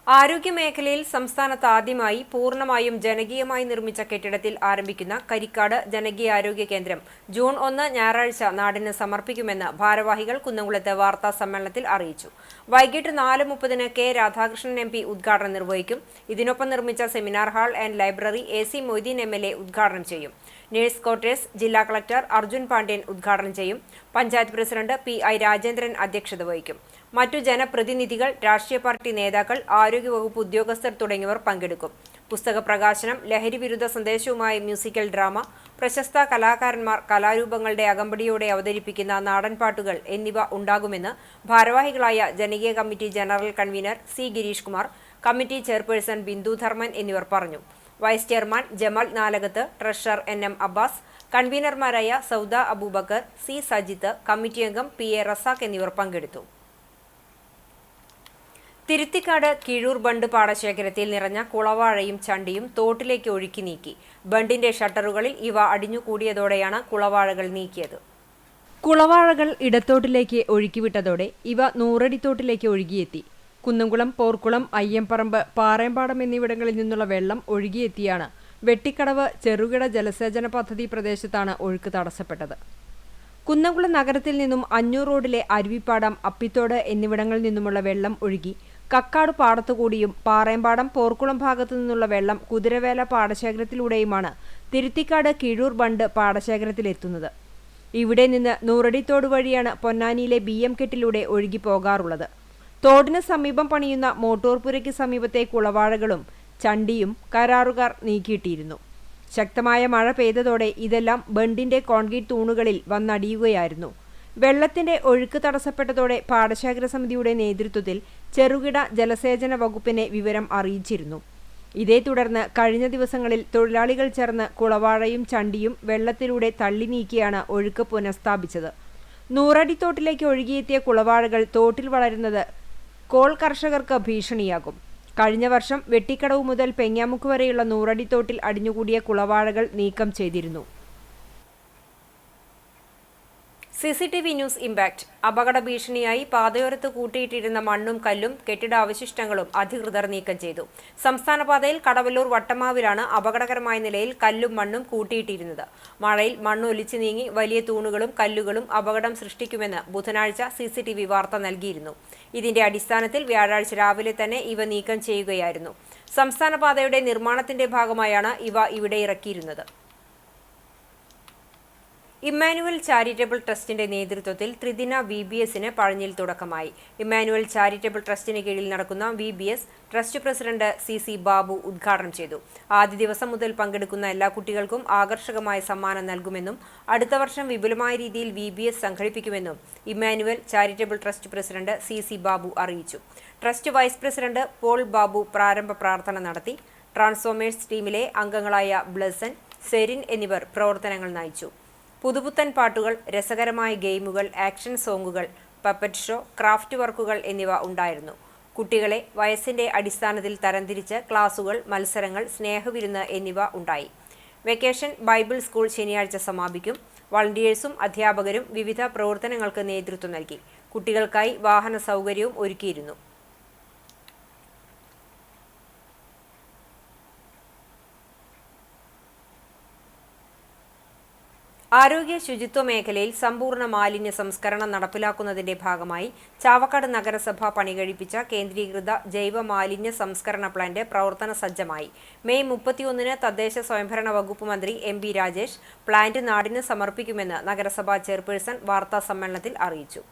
ആരോഗ്യമേഖലയിൽ സംസ്ഥാനത്ത് ആദ്യമായി പൂർണ്ണമായും ജനകീയമായി നിർമ്മിച്ച കെട്ടിടത്തിൽ ആരംഭിക്കുന്ന കരിക്കാട് ജനകീയാരോഗ്യ കേന്ദ്രം ജൂൺ 1 ഞായറാഴ്ച നാടിന് സമർപ്പിക്കുമെന്ന് ഭാരവാഹികൾ കുന്നംകുളത്ത് വാർത്താ സമ്മേളനത്തിൽ അറിയിച്ചു. വൈകിട്ട് 4:30 K രാധാകൃഷ്ണൻ MP ഉദ്ഘാടനം നിർവഹിക്കും. ഇതിനൊപ്പം നിർമ്മിച്ച seminar hall and library AC Moideen MLA ഉദ്ഘാടനം ചെയ്യും. നഴ്സ് ക്വാർട്ടേഴ്സ് ജില്ലാ കളക്ടർ അർജുൻ പാണ്ഡ്യൻ ഉദ്ഘാടനം ചെയ്യും. പഞ്ചായത്ത് പ്രസിഡന്റ് PI രാജേന്ദ്രൻ അധ്യക്ഷത വഹിക്കും. മറ്റു ജനപ്രതിനിധികൾ, രാഷ്ട്രീയ പാർട്ടി നേതാക്കൾ, ആരോഗ്യവകുപ്പ് ഉദ്യോഗസ്ഥർ തുടങ്ങിയവർ പങ്കെടുക്കും. പുസ്തക പ്രകാശനം, ലഹരി വിരുദ്ധ സന്ദേശവുമായി മ്യൂസിക്കൽ ഡ്രാമ, പ്രശസ്ത കലാകാരന്മാർ കലാരൂപങ്ങളുടെ അകമ്പടിയോടെ അവതരിപ്പിക്കുന്ന നാടൻപാട്ടുകൾ എന്നിവ ഉണ്ടാകുമെന്ന് ഭാരവാഹികളായ ജനകീയ committee general convener C Girish Kumar, committee chairperson Bindu Dharman എന്നിവർ പറഞ്ഞു. Vice chairman Jamal Nalakath, treasurer NM Abbas, കൺവീനർമാരായ സൗദ അബൂബക്കർ, C സജിത്ത്, കമ്മിറ്റി അംഗം PA റസാഖ് എന്നിവർ പങ്കെടുത്തു. തിരുത്തിക്കാട് കീഴൂർ ബണ്ട് പാടശേഖരത്തിൽ നിറഞ്ഞ കുളവാഴയും ചണ്ടിയും തോട്ടിലേക്ക് ഒഴുക്കി നീക്കി. ബണ്ടിന്റെ ഷട്ടറുകളിൽ ഇവ അടിഞ്ഞുകൂടിയതോടെയാണ് കുളവാഴകൾ നീക്കിയത്. കുളവാഴകൾ ഇടത്തോട്ടിലേക്ക് ഒഴുക്കിവിട്ടതോടെ ഇവ നൂറടിത്തോട്ടിലേക്ക് ഒഴുകിയെത്തി. കുന്നംകുളം, പോർക്കുളം, അയ്യമ്പറമ്പ്, പാറേമ്പാടം എന്നിവിടങ്ങളിൽ നിന്നുള്ള വെള്ളം ഒഴുകിയെത്തിയാണ് വെട്ടിക്കടവ് ചെറുകിട ജലസേചന പദ്ധതി പ്രദേശത്താണ് ഒഴുക്ക് തടസ്സപ്പെട്ടത്. കുന്നംകുളം നഗരത്തിൽ നിന്നും അഞ്ഞൂർ റോഡിലെ അരുവിപ്പാടം, അപ്പിത്തോട് എന്നിവിടങ്ങളിൽ നിന്നുമുള്ള വെള്ളം ഒഴുകി കക്കാട് പാടത്തുകൂടിയും പാറേമ്പാടം, പോർക്കുളം ഭാഗത്തു നിന്നുള്ള വെള്ളം കുതിരവേല പാടശേഖരത്തിലൂടെയുമാണ് തിരുത്തിക്കാട് കീഴൂർ ബണ്ട് പാടശേഖരത്തിലെത്തുന്നത്. ഇവിടെ നിന്ന് നൂറടിത്തോട് വഴിയാണ് പൊന്നാനിയിലെ BM കെട്ടിലൂടെ ഒഴുകിപ്പോകാറുള്ളത്. തോടിന് സമീപം പണിയുന്ന മോട്ടോർപുരയ്ക്ക് സമീപത്തെ കുളവാഴകളും ചണ്ടിയും കരാറുകാർ നീക്കിയിട്ടിരുന്നു. ശക്തമായ മഴ പെയ്തതോടെ ഇതെല്ലാം ബണ്ടിന്റെ കോൺക്രീറ്റ് തൂണുകളിൽ വന്നടിയുകയായിരുന്നു. വെള്ളത്തിന്റെ ഒഴുക്ക് തടസ്സപ്പെട്ടതോടെ പാടശേഖര സമിതിയുടെ നേതൃത്വത്തിൽ ചെറുകിട ജലസേചന വകുപ്പിനെ വിവരം അറിയിച്ചിരുന്നു. ഇതേ തുടർന്ന് കഴിഞ്ഞ ദിവസങ്ങളിൽ തൊഴിലാളികൾ ചേർന്ന് കുളവാഴയും ചണ്ടിയും വെള്ളത്തിലൂടെ തള്ളി നീക്കിയാണ് ഒഴുക്ക് പുനഃസ്ഥാപിച്ചത്. നൂറടിത്തോട്ടിലേക്ക് ഒഴുകിയെത്തിയ കുളവാഴകൾ തോട്ടിൽ വളരുന്നത് കോൾ കർഷകർക്ക് ഭീഷണിയാകും. കഴിഞ്ഞ വർഷം വെട്ടിക്കടവ് മുതൽ പെങ്ങാമുക്ക് വരെയുള്ള നൂറടിത്തോട്ടിൽ അടിഞ്ഞുകൂടിയ കുളവാഴകൾ നീക്കം ചെയ്തിരുന്നു. CCTV news impact. അപകട ഭീഷണിയായി പാതയോരത്ത് കൂട്ടിയിട്ടിരുന്ന മണ്ണും കല്ലും കെട്ടിടാവശിഷ്ടങ്ങളും അധികൃതർ നീക്കം ചെയ്തു. സംസ്ഥാന പാതയിൽ കടവല്ലൂർ വട്ടമാവിലാണ് അപകടകരമായ നിലയിൽ കല്ലും മണ്ണും കൂട്ടിയിട്ടിരുന്നത്. മഴയിൽ മണ്ണ് ഒലിച്ചു നീങ്ങി വലിയ തൂണുകളും കല്ലുകളും അപകടം സൃഷ്ടിക്കുമെന്ന് ബുധനാഴ്ച CCTV വാർത്ത നൽകിയിരുന്നു. ഇതിന്റെ അടിസ്ഥാനത്തിൽ വ്യാഴാഴ്ച രാവിലെ തന്നെ ഇവ നീക്കം ചെയ്യുകയായിരുന്നു. സംസ്ഥാന പാതയുടെ നിർമ്മാണത്തിന്റെ ഭാഗമായാണ് ഇവ ഇവിടെ ഇറക്കിയിരുന്നത്. ഇമ്മാനുവൽ ചാരിറ്റബിൾ ട്രസ്റ്റിന്റെ നേതൃത്വത്തിൽ ത്രിദിന VBSന് പഴഞ്ഞിൽ തുടക്കമായി. ഇമ്മാനുവൽ ചാരിറ്റബിൾ ട്രസ്റ്റിന് കീഴിൽ നടക്കുന്ന VBS trust president CC Babu ഉദ്ഘാടനം ചെയ്തു. ആദ്യ ദിവസം മുതൽ പങ്കെടുക്കുന്ന എല്ലാ കുട്ടികൾക്കും ആകർഷകമായ സമ്മാനം നൽകുമെന്നും അടുത്ത വർഷം വിപുലമായ രീതിയിൽ VBS സംഘടിപ്പിക്കുമെന്നും Emmanuel charitable trust president CC Babu അറിയിച്ചു. Trust vice president Paul Babu പ്രാരംഭ പ്രാർത്ഥന നടത്തി. ട്രാൻസ്ഫോമേഴ്സ് ടീമിലെ അംഗങ്ങളായ ബ്ലസൻ, സെരിൻ എന്നിവർ പ്രവർത്തനങ്ങൾ നയിച്ചു. പുതുപുത്തൻ പാട്ടുകൾ, രസകരമായ ഗെയിമുകൾ, ആക്ഷൻ സോങ്ങുകൾ, പപ്പറ്റ് ഷോ, ക്രാഫ്റ്റ് വർക്കുകൾ എന്നിവ ഉണ്ടായിരുന്നു. കുട്ടികളെ വയസ്സിന്റെ അടിസ്ഥാനത്തിൽ തരംതിരിച്ച് ക്ലാസുകൾ, മത്സരങ്ങൾ, സ്നേഹവിരുന്ന് എന്നിവ ഉണ്ടായി. വെക്കേഷൻ ബൈബിൾ സ്കൂൾ ശനിയാഴ്ച സമാപിക്കും. വളണ്ടിയേഴ്സും അധ്യാപകരും വിവിധ പ്രവർത്തനങ്ങൾക്ക് നേതൃത്വം നൽകി. കുട്ടികൾക്കായി വാഹന സൗകര്യവും ഒരുക്കിയിരുന്നു. ആരോഗ്യ ശുചിത്വ മേഖലയിൽ സമ്പൂർണ്ണ മാലിന്യ സംസ്കരണം നടപ്പിലാക്കുന്നതിന്റെ ഭാഗമായി ചാവക്കാട് നഗരസഭ പണികഴിപ്പിച്ച കേന്ദ്രീകൃത ജൈവ മാലിന്യ സംസ്കരണ പ്ലാന്റ് പ്രവർത്തന സജ്ജമായി. മെയ് 31-ന് തദ്ദേശ സ്വയംഭരണ വകുപ്പ് മന്ത്രി MB രാജേഷ് പ്ലാന്റ് നാടിന് സമർപ്പിക്കുമെന്ന് നഗരസഭാ ചെയർപേഴ്സൺ വാർത്താ സമ്മേളനത്തിൽ അറിയിച്ചു.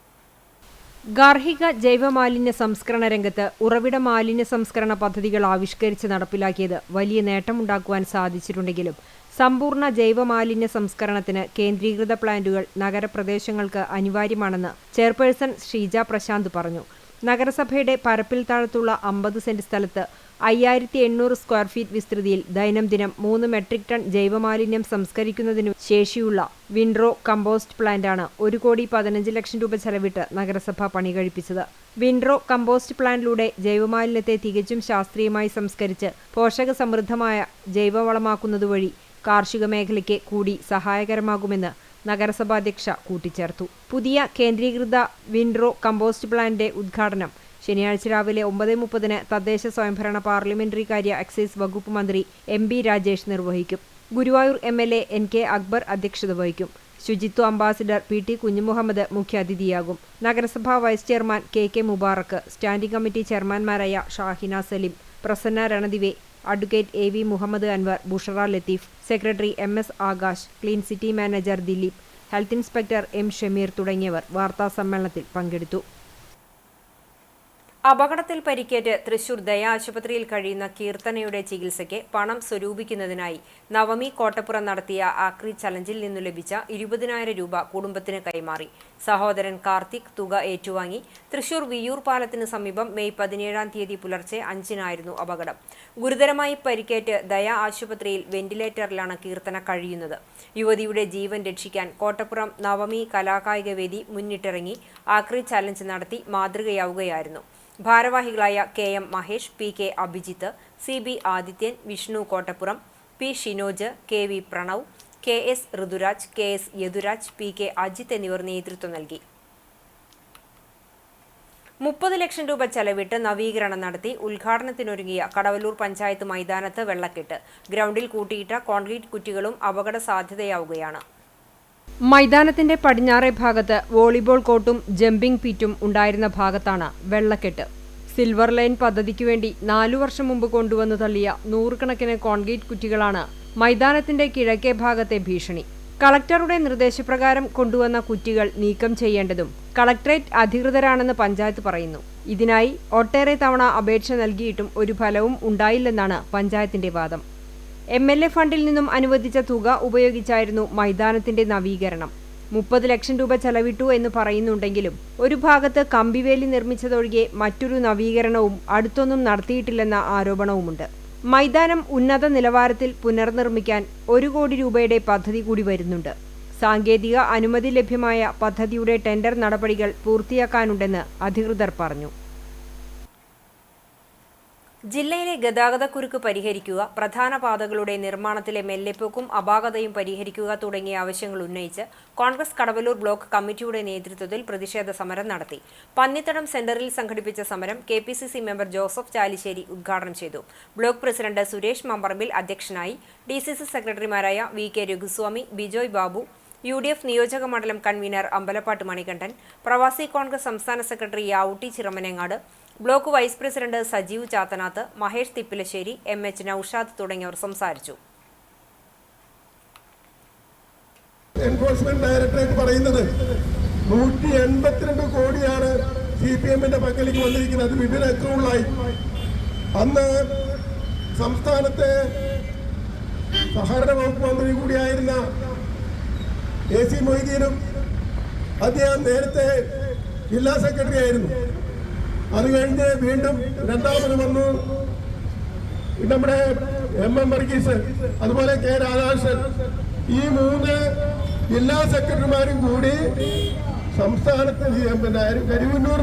ഗാർഹിക ജൈവമാലിന്യ സംസ്കരണ രംഗത്ത് ഉറവിട മാലിന്യ സംസ്കരണ പദ്ധതികൾ ആവിഷ്കരിച്ച് നടപ്പിലാക്കിയത് വലിയ നേട്ടമുണ്ടാക്കുവാൻ സാധിച്ചിട്ടുണ്ടെങ്കിലും സമ്പൂർണ്ണ ജൈവമാലിന്യ സംസ്കരണത്തിന് കേന്ദ്രീകൃത പ്ലാന്റുകൾ നഗരപ്രദേശങ്ങൾക്ക് അനിവാര്യമാണെന്ന് ചെയർപേഴ്സൺ ഷീജ പ്രശാന്ത് പറഞ്ഞു. നഗരസഭയുടെ പരപ്പിൽ താഴത്തുള്ള 50 സെന്റ് സ്ഥലത്ത് 5800 സ്ക്വയർ ഫീറ്റ് വിസ്തൃതിയിൽ ദൈനംദിനം 3 മെട്രിക് ടൺ ജൈവമാലിന്യം സംസ്കരിക്കുന്നതിനു ശേഷിയുള്ള വിൻഡ്രോ കമ്പോസ്റ്റ് പ്ലാന്റാണ് 1,15 ലക്ഷം രൂപ ചെലവിട്ട് നഗരസഭ പണികഴിപ്പിച്ചത്. വിൻഡ്രോ കമ്പോസ്റ്റ് പ്ലാന്റിലൂടെ ജൈവമാലിന്യത്തെ തികച്ചും ശാസ്ത്രീയമായി സംസ്കരിച്ച് പോഷക സമൃദ്ധമായ ജൈവവളമാക്കുന്നതുവഴി കാർഷിക മേഖലയ്ക്ക് കൂടി സഹായകരമാകുമെന്ന് നഗരസഭാധ്യക്ഷ കൂട്ടിച്ചേർത്തു. പുതിയ കേന്ദ്രീകൃത വിൻഡ്രോ കമ്പോസ്റ്റ് പ്ലാന്റിന്റെ ഉദ്ഘാടനം ശനിയാഴ്ച രാവിലെ 9:30-ന് തദ്ദേശ സ്വയംഭരണ പാർലമെന്ററി കാര്യ എക്സൈസ് വകുപ്പ് മന്ത്രി MB രാജേഷ് നിർവഹിക്കും. ഗുരുവായൂർ MLA NK അക്ബർ അധ്യക്ഷത വഹിക്കും. ശുചിത്വ അംബാസിഡർ PT കുഞ്ഞുമുഹമ്മദ് മുഖ്യാതിഥിയാകും. നഗരസഭാ vice chairman KK Mubarak, standing committee ചെയർമാൻമാരായ Shahina Salim, Prasanna Ranadive, advocate AV Muhammed Anwar, Bushra Latheef, secretary MS Akash, clean city manager Dileep, health inspector M Shameer തുടങ്ങിയവർ വാർത്താസമ്മേളനത്തിൽ പങ്കെടുത്തു. അപകടത്തിൽ പരിക്കേറ്റ് തൃശൂർ ദയ ആശുപത്രിയിൽ കഴിയുന്ന കീർത്തനയുടെ ചികിത്സയ്ക്ക് പണം സ്വരൂപിക്കുന്നതിനായി നവമി കോട്ടപ്പുറം നടത്തിയ ആക്രി ചലഞ്ചിൽ നിന്നു ലഭിച്ച 20,000 രൂപ കുടുംബത്തിന് കൈമാറി. സഹോദരൻ കാർത്തിക് തുക ഏറ്റുവാങ്ങി. തൃശൂർ വിയ്യൂർ പാലത്തിന് സമീപം മെയ് 17-ാം തീയതി പുലർച്ചെ 5-നായിരുന്നു അപകടം. ഗുരുതരമായി പരിക്കേറ്റ് ദയ ആശുപത്രിയിൽ വെന്റിലേറ്ററിലാണ് കീർത്തന കഴിയുന്നത്. യുവതിയുടെ ജീവൻ രക്ഷിക്കാൻ കോട്ടപ്പുറം നവമി കലാകായിക വേദി മുന്നിട്ടിറങ്ങി ആക്രി ചലഞ്ച് നടത്തി മാതൃകയാവുകയായിരുന്നു. ഭാരവാഹികളായ KM Mahesh, PK Abhijith, CB Adithyan, Vishnu Kottappuram, P Shinoj, KV Pranav, KS Ruturaj, KS Yaduraj, PK Ajith എന്നിവർ നേതൃത്വം നൽകി. 30 ലക്ഷം രൂപ ചെലവിട്ട് നവീകരണം നടത്തി ഉദ്ഘാടനത്തിനൊരുങ്ങിയ കടവല്ലൂർ പഞ്ചായത്ത് മൈതാനത്ത് വെള്ളക്കെട്ട്. ഗ്രൗണ്ടിൽ കൂട്ടിയിട്ട കോൺക്രീറ്റ് കുറ്റികളും അപകട സാധ്യതയാവുകയാണ്. മൈതാനത്തിന്റെ പടിഞ്ഞാറേ ഭാഗത്ത് വോളിബോൾ കോർട്ടും ജമ്പിംഗ് പിറ്റും ഉണ്ടായിരുന്ന ഭാഗത്താണ് വെള്ളക്കെട്ട്. സിൽവർ ലൈൻ പദ്ധതിക്കു വേണ്ടി 4 വർഷം മുമ്പ് കൊണ്ടുവന്നു തള്ളിയ 100 കണക്കിന് കോൺക്രീറ്റ് കുറ്റികളാണ് മൈതാനത്തിന്റെ കിഴക്കേ ഭാഗത്തെ ഭീഷണി. കളക്ടറുടെ നിർദ്ദേശപ്രകാരം കൊണ്ടുവന്ന കുറ്റികൾ നീക്കം ചെയ്യേണ്ടതും കളക്ടറേറ്റ് അധികൃതരാണെന്ന് പഞ്ചായത്ത് പറയുന്നു. ഇതിനായി ഒട്ടേറെ തവണ അപേക്ഷ നൽകിയിട്ടും ഒരു ഫലവും ഉണ്ടായില്ലെന്നാണ് പഞ്ചായത്തിന്റെ വാദം. MLA ഫണ്ടിൽ നിന്നും അനുവദിച്ച തുക ഉപയോഗിച്ചായിരുന്നു മൈതാനത്തിന്റെ നവീകരണം. 30 ലക്ഷം രൂപ ചെലവിട്ടു എന്ന് പറയുന്നുണ്ടെങ്കിലും ഒരു ഭാഗത്ത് കമ്പിവേലി നിർമ്മിച്ചതൊഴികെ മറ്റൊരു നവീകരണവും അടുത്തൊന്നും നടത്തിയിട്ടില്ലെന്ന ആരോപണവുമുണ്ട്. മൈതാനം ഉന്നത നിലവാരത്തിൽ പുനർനിർമ്മിക്കാൻ 1 കോടി രൂപയുടെ പദ്ധതി കൂടി വരുന്നുണ്ട്. സാങ്കേതിക അനുമതി ലഭ്യമായ പദ്ധതിയുടെ ടെൻഡർ നടപടികൾ പൂർത്തിയാക്കാനുണ്ടെന്ന് അധികൃതർ പറഞ്ഞു. ജില്ലയിലെ ഗതാഗതക്കുരുക്ക് പരിഹരിക്കുക, പ്രധാന പാതകളുടെ നിർമ്മാണത്തിലെ മെല്ലെപ്പോക്കും അപാകതയും പരിഹരിക്കുക തുടങ്ങിയ ആവശ്യങ്ങൾ ഉന്നയിച്ച് കോൺഗ്രസ് കടവല്ലൂർ ബ്ലോക്ക് കമ്മിറ്റിയുടെ നേതൃത്വത്തിൽ പ്രതിഷേധ സമരം നടത്തി. പന്നിത്തടം സെന്ററിൽ സംഘടിപ്പിച്ച സമരം KPCC മെമ്പർ ജോസഫ് ചാലിശ്ശേരി ഉദ്ഘാടനം ചെയ്തു. ബ്ലോക്ക് പ്രസിഡന്റ് സുരേഷ് മമ്പറമ്പിൽ അധ്യക്ഷനായി. DCC സെക്രട്ടറിമാരായ VK രഘുസ്വാമി, ബിജോയ് ബാബു, UDF നിയോജക മണ്ഡലം കൺവീനർ അമ്പലപ്പാട്ട് മണികണ്ഠൻ, പ്രവാസി കോൺഗ്രസ് സംസ്ഥാന secretary Yavutti Chiramanangad, block vice president Sajeev Chathanath, Mahesh Thippilassery, MH Noushad തുടങ്ങിയവർ സംസാരിച്ചു. എൻഫോഴ്സ്മെന്റ് ഡയറക്ടറേറ്റ് പറയുന്നത് 182 കോടിയാണ് CPM-ന്റെ പക്കലേക്ക് വന്നിരിക്കുന്നത്. വിവിധ അക്കൗണ്ടിലായി. അന്ന് സംസ്ഥാനത്തെ സഹകരണ വകുപ്പ് മന്ത്രി കൂടിയായിരുന്ന AC മൊയ്തീനും അദ്ദേഹം നേരത്തെ ജില്ലാ സെക്രട്ടറി ആയിരുന്നു. അത് കഴിഞ്ഞ് വീണ്ടും രണ്ടാമത് വന്നു നമ്മുടെ MM വർഗീസ്, അതുപോലെ K രാധാകൃഷ്ണൻ. ഈ 3 ജില്ലാ സെക്രട്ടറിമാരും കൂടി സംസ്ഥാനത്ത് കരിവന്നൂർ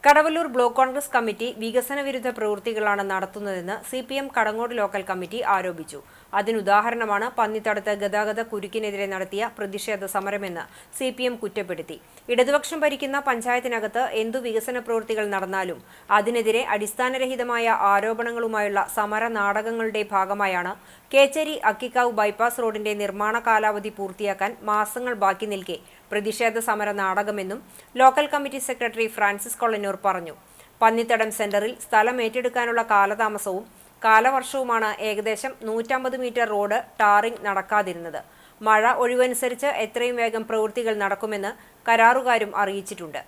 കടവല്ലൂർ ബ്ലോക്ക് കോൺഗ്രസ് കമ്മിറ്റി വികസന വിരുദ്ധ പ്രവൃത്തികളാണ് നടത്തുന്നതെന്ന് CPM കടങ്ങോട് ലോക്കൽ കമ്മിറ്റി ആരോപിച്ചു. അതിനുദാഹരണമാണ് പന്നിത്തടത്ത് ഗതാഗത കുരുക്കിനെതിരെ നടത്തിയ പ്രതിഷേധ സമരമെന്ന് CPM കുറ്റപ്പെടുത്തി. ഇടതുപക്ഷം ഭരിക്കുന്ന പഞ്ചായത്തിനകത്ത് എന്തു വികസന പ്രവൃത്തികൾ നടന്നാലും അതിനെതിരെ അടിസ്ഥാനരഹിതമായ ആരോപണങ്ങളുമായുള്ള സമര നാടകങ്ങളുടെ ഭാഗമായാണ് കേച്ചേരി അക്കിക്കാവ് ബൈപ്പാസ് റോഡിന്റെ നിർമ്മാണ കാലാവധി പൂർത്തിയാക്കാൻ മാസങ്ങൾ ബാക്കി നിൽക്കെ പ്രതിഷേധ സമര നാടകമെന്നും local committee secretary Francis Kollannur പറഞ്ഞു. പന്നിത്തടം സെന്ററിൽ സ്ഥലം ഏറ്റെടുക്കാനുള്ള കാലതാമസവും കാലവർഷവുമാണ് ഏകദേശം 150 മീറ്റർ റോഡ് ടാറിംഗ് നടക്കാതിരുന്നത്. മഴ ഒഴിവനുസരിച്ച് എത്രയും വേഗം പ്രവൃത്തികൾ നടക്കുമെന്ന് കരാറുകാരും അറിയിച്ചിട്ടുണ്ട്.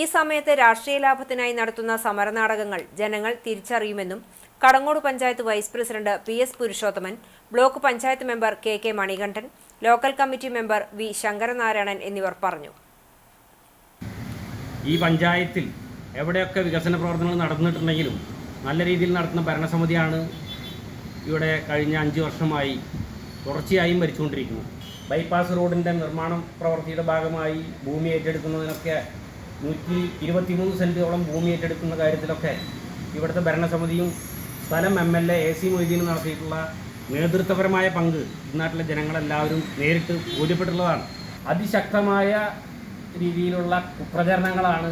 ഈ സമയത്ത് രാഷ്ട്രീയ ലാഭത്തിനായി നടത്തുന്ന സമരനാടകങ്ങൾ ജനങ്ങൾ തിരിച്ചറിയുമെന്നും Kadangode panchayat vice president PS Purushothaman, block panchayat member KK Manikandan, local committee member V Sankaranarayanan എന്നിവർ പറഞ്ഞു. ഈ പഞ്ചായത്തിൽ എവിടെയൊക്കെ വികസന പ്രവർത്തനങ്ങൾ നടന്നിട്ടുണ്ടെങ്കിലും നല്ല രീതിയിൽ നടത്തുന്ന ഭരണസമിതിയാണ് ഇവിടെ കഴിഞ്ഞ 5 വർഷമായി തുടർച്ചയായും ഭരിച്ചുകൊണ്ടിരിക്കുന്നത്. ബൈപ്പാസ് റോഡിൻ്റെ നിർമ്മാണ പ്രവൃത്തിയുടെ ഭാഗമായി ഭൂമി ഏറ്റെടുക്കുന്നതിനൊക്കെ 123 സെൻറ്റോളം ഭൂമി ഏറ്റെടുക്കുന്ന കാര്യത്തിലൊക്കെ ഇവിടുത്തെ ഭരണസമിതിയും സ്ഥലം MLA AC മൊയ്തീനും നടത്തിയിട്ടുള്ള നേതൃത്വപരമായ പങ്ക് നാട്ടിലെ ജനങ്ങളെല്ലാവരും നേരിട്ട് ബോധ്യപ്പെട്ടുള്ളതാണ്. അതിശക്തമായ രീതിയിലുള്ള കുപ്രചരണങ്ങളാണ്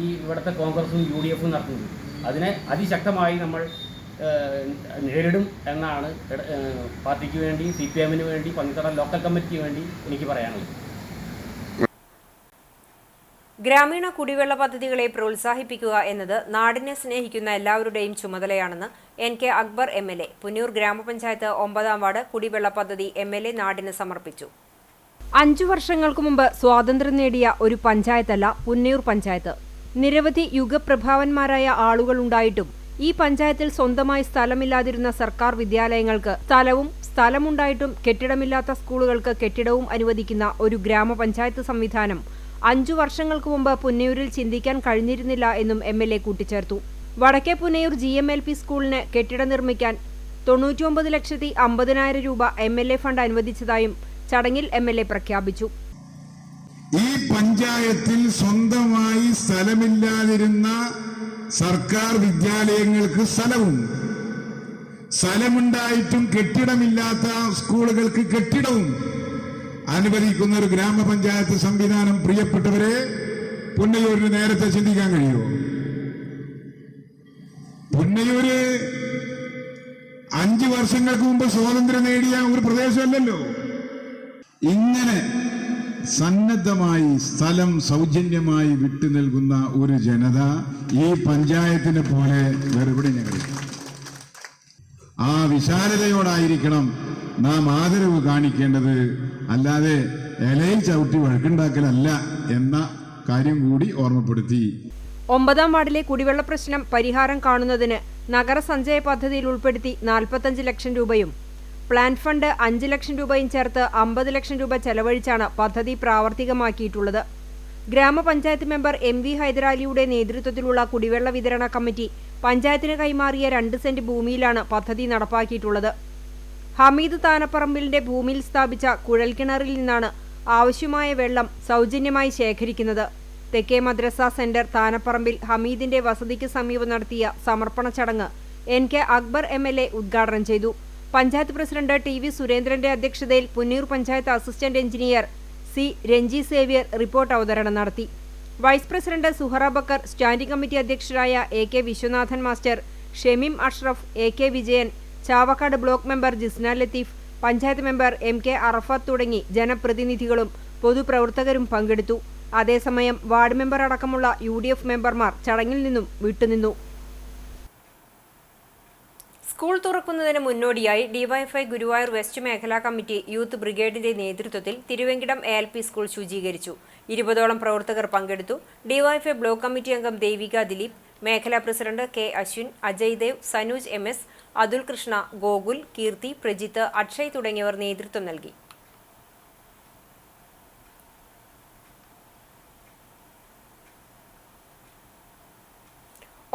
ഈ ഇവിടുത്തെ കോൺഗ്രസും UDF-ഉം നടത്തുന്നത്. അതിനെ അതിശക്തമായി നമ്മൾ നേരിടും എന്നാണ് പാർട്ടിക്ക് വേണ്ടി, CPM-ന് വേണ്ടി, പന്നിത്തടം ലോക്കൽ കമ്മിറ്റിക്ക് വേണ്ടി എനിക്ക് പറയാനുള്ളത്. ഗ്രാമീണ കുടിവെള്ള പദ്ധതികളെ പ്രോത്സാഹിപ്പിക്കുക എന്നത് നാടിനെ സ്നേഹിക്കുന്ന എല്ലാവരുടെയും ചുമതലയാണെന്ന് NK അക്ബർ MLA. പുന്നൂർ ഗ്രാമപഞ്ചായത്ത് 9ാം വാർഡ് കുടിവെള്ള പദ്ധതി MLA നാടിന് സമർപ്പിച്ചു. 5 വർഷങ്ങൾക്ക് മുമ്പ് സ്വാതന്ത്ര്യം നേടിയ ഒരു പഞ്ചായത്തല്ല പുന്നൂർ പഞ്ചായത്ത്. നിരവധി യുഗപ്രഭാവന്മാരായ ആളുകളുണ്ടായിട്ടും ഈ പഞ്ചായത്തിൽ സ്വന്തമായി സ്ഥലമില്ലാതിരുന്ന സർക്കാർ വിദ്യാലയങ്ങൾക്ക് സ്ഥലവും, സ്ഥലമുണ്ടായിട്ടും കെട്ടിടമില്ലാത്ത സ്കൂളുകൾക്ക് കെട്ടിടവും അനുവദിക്കുന്ന ഒരു ഗ്രാമപഞ്ചായത്ത് സംവിധാനം 5 വർഷങ്ങൾക്ക് മുമ്പ് പുന്നയൂരിൽ ചിന്തിക്കാൻ കഴിഞ്ഞിരുന്നില്ല എന്നും MLA കൂട്ടിച്ചേർത്തു. വടക്കേ പുന്നയൂർ GMLP സ്കൂളിന് കെട്ടിടം നിർമ്മിക്കാൻ 99,50,000 രൂപ MLA ഫണ്ട് അനുവദിച്ചതായും ചടങ്ങിൽ MLA പ്രഖ്യാപിച്ചു. ഈ പഞ്ചായത്തിൽ സ്വന്തമായി സ്ഥലമില്ലാതിരുന്ന സർക്കാർ വിദ്യാലയങ്ങൾക്ക് സ്ഥലവും, സ്ഥലമുണ്ടായിട്ടും കെട്ടിടമില്ലാത്ത സ്കൂളുകൾക്ക് കെട്ടിടവും അനുവദിക്കുന്ന ഒരു ഗ്രാമപഞ്ചായത്ത് സംവിധാനം പ്രിയപ്പെട്ടവരെ പുന്നയൂരിന് നേരത്തെ ചിന്തിക്കാൻ കഴിയുമോ? പുന്നയൂര് 5 വർഷങ്ങൾക്ക് മുമ്പ് സ്വാതന്ത്ര്യം നേടിയ ഒരു പ്രദേശമല്ലല്ലോ. ഇങ്ങനെ സന്നദ്ധമായി സ്ഥലം സൗജന്യമായി വിട്ടു നൽകുന്ന ഒരു ജനത ഈ പഞ്ചായത്തിനെ പോലെ വേറെവിടെ ഞങ്ങൾ. ആ വിശാലതയോടായിരിക്കണം നാം ആദരവ് കാണിക്കേണ്ടത്, അല്ലാതെ ഇലയിൽ ചവിട്ടി വഴക്കുണ്ടാക്കലല്ല എന്ന കാര്യം കൂടി ഓർമ്മപ്പെടുത്തി. 9ാം വാർഡിലെ കുടിവെള്ള പ്രശ്നം പരിഹാരം കാണുന്നതിന് നഗരസഞ്ചയ പദ്ധതിയിൽ ഉൾപ്പെടുത്തി 45 ലക്ഷം രൂപയും പ്ലാൻ ഫണ്ട് 5 ലക്ഷം രൂപയും ചേർത്ത് 50 ലക്ഷം രൂപ ചെലവഴിച്ചാണ് പദ്ധതി പ്രാവർത്തികമാക്കിയിട്ടുള്ളത്. ഗ്രാമപഞ്ചായത്ത് മെമ്പർ MV ഹൈദരാലിയുടെ നേതൃത്വത്തിലുള്ള കുടിവെള്ള വിതരണ കമ്മിറ്റി പഞ്ചായത്തിന് കൈമാറിയ 2 സെന്റ് ഭൂമിയിലാണ് പദ്ധതി നടപ്പാക്കിയിട്ടുള്ളത്. ഹമീദ് താനപ്പറമ്പിലിന്റെ ഭൂമിയിൽ സ്ഥാപിച്ച കുഴൽക്കിണറിൽ നിന്നാണ് ആവശ്യമായ വെള്ളം സൗജന്യമായി ശേഖരിക്കുന്നത്. തെക്കേ മദ്രസ സെന്റർ താനപ്പറമ്പിൽ ഹമീദിന്റെ വസതിക്ക് സമീപം നടത്തിയ സമർപ്പണ ചടങ്ങ് NK അക്ബർ MLA ഉദ്ഘാടനം ചെയ്തു. പഞ്ചായത്ത് പ്രസിഡന്റ് TV സുരേന്ദ്രന്റെ അധ്യക്ഷതയിൽ Punnayur panchayat assistant engineer C Renji Xavier report അവതരണം നടത്തി. Vice president Suhara Bakkar, standing committee അധ്യക്ഷരായ AK Viswanathan master, Shameem Ashraf, AK Vijayan, Chavakkad block member Jisna Latheef, panchayat member MK Arafath തുടങ്ങി ജനപ്രതിനിധികളും പൊതുപ്രവർത്തകരും പങ്കെടുത്തു. അതേസമയം വാർഡ് മെമ്പർ അടക്കമുള്ള UDF മെമ്പർമാർ ചടങ്ങിൽ നിന്നും വിട്ടുനിന്നു. സ്കൂൾ തുറക്കുന്നതിന് മുന്നോടിയായി ഡിവൈഎഫ്ഐ ഗുരുവായൂർ വെസ്റ്റ് മേഖലാ കമ്മിറ്റി യൂത്ത് ബ്രിഗേഡിന്റെ നേതൃത്വത്തിൽ തിരുവെങ്കിടം ALP സ്കൂൾ ശുചീകരിച്ചു. 20ഓളം പ്രവർത്തകർ പങ്കെടുത്തു. ഡിവൈഎഫ്ഐ ബ്ലോക്ക് കമ്മിറ്റി അംഗം ദേവിക ദിലീപ്, മേഖലാ president K Ashwin, Ajay Dev, Sanooj MS, Athul Krishna, Gokul, Keerthi, Prajith, Akshay തുടങ്ങിയവർ നേതൃത്വം നൽകി.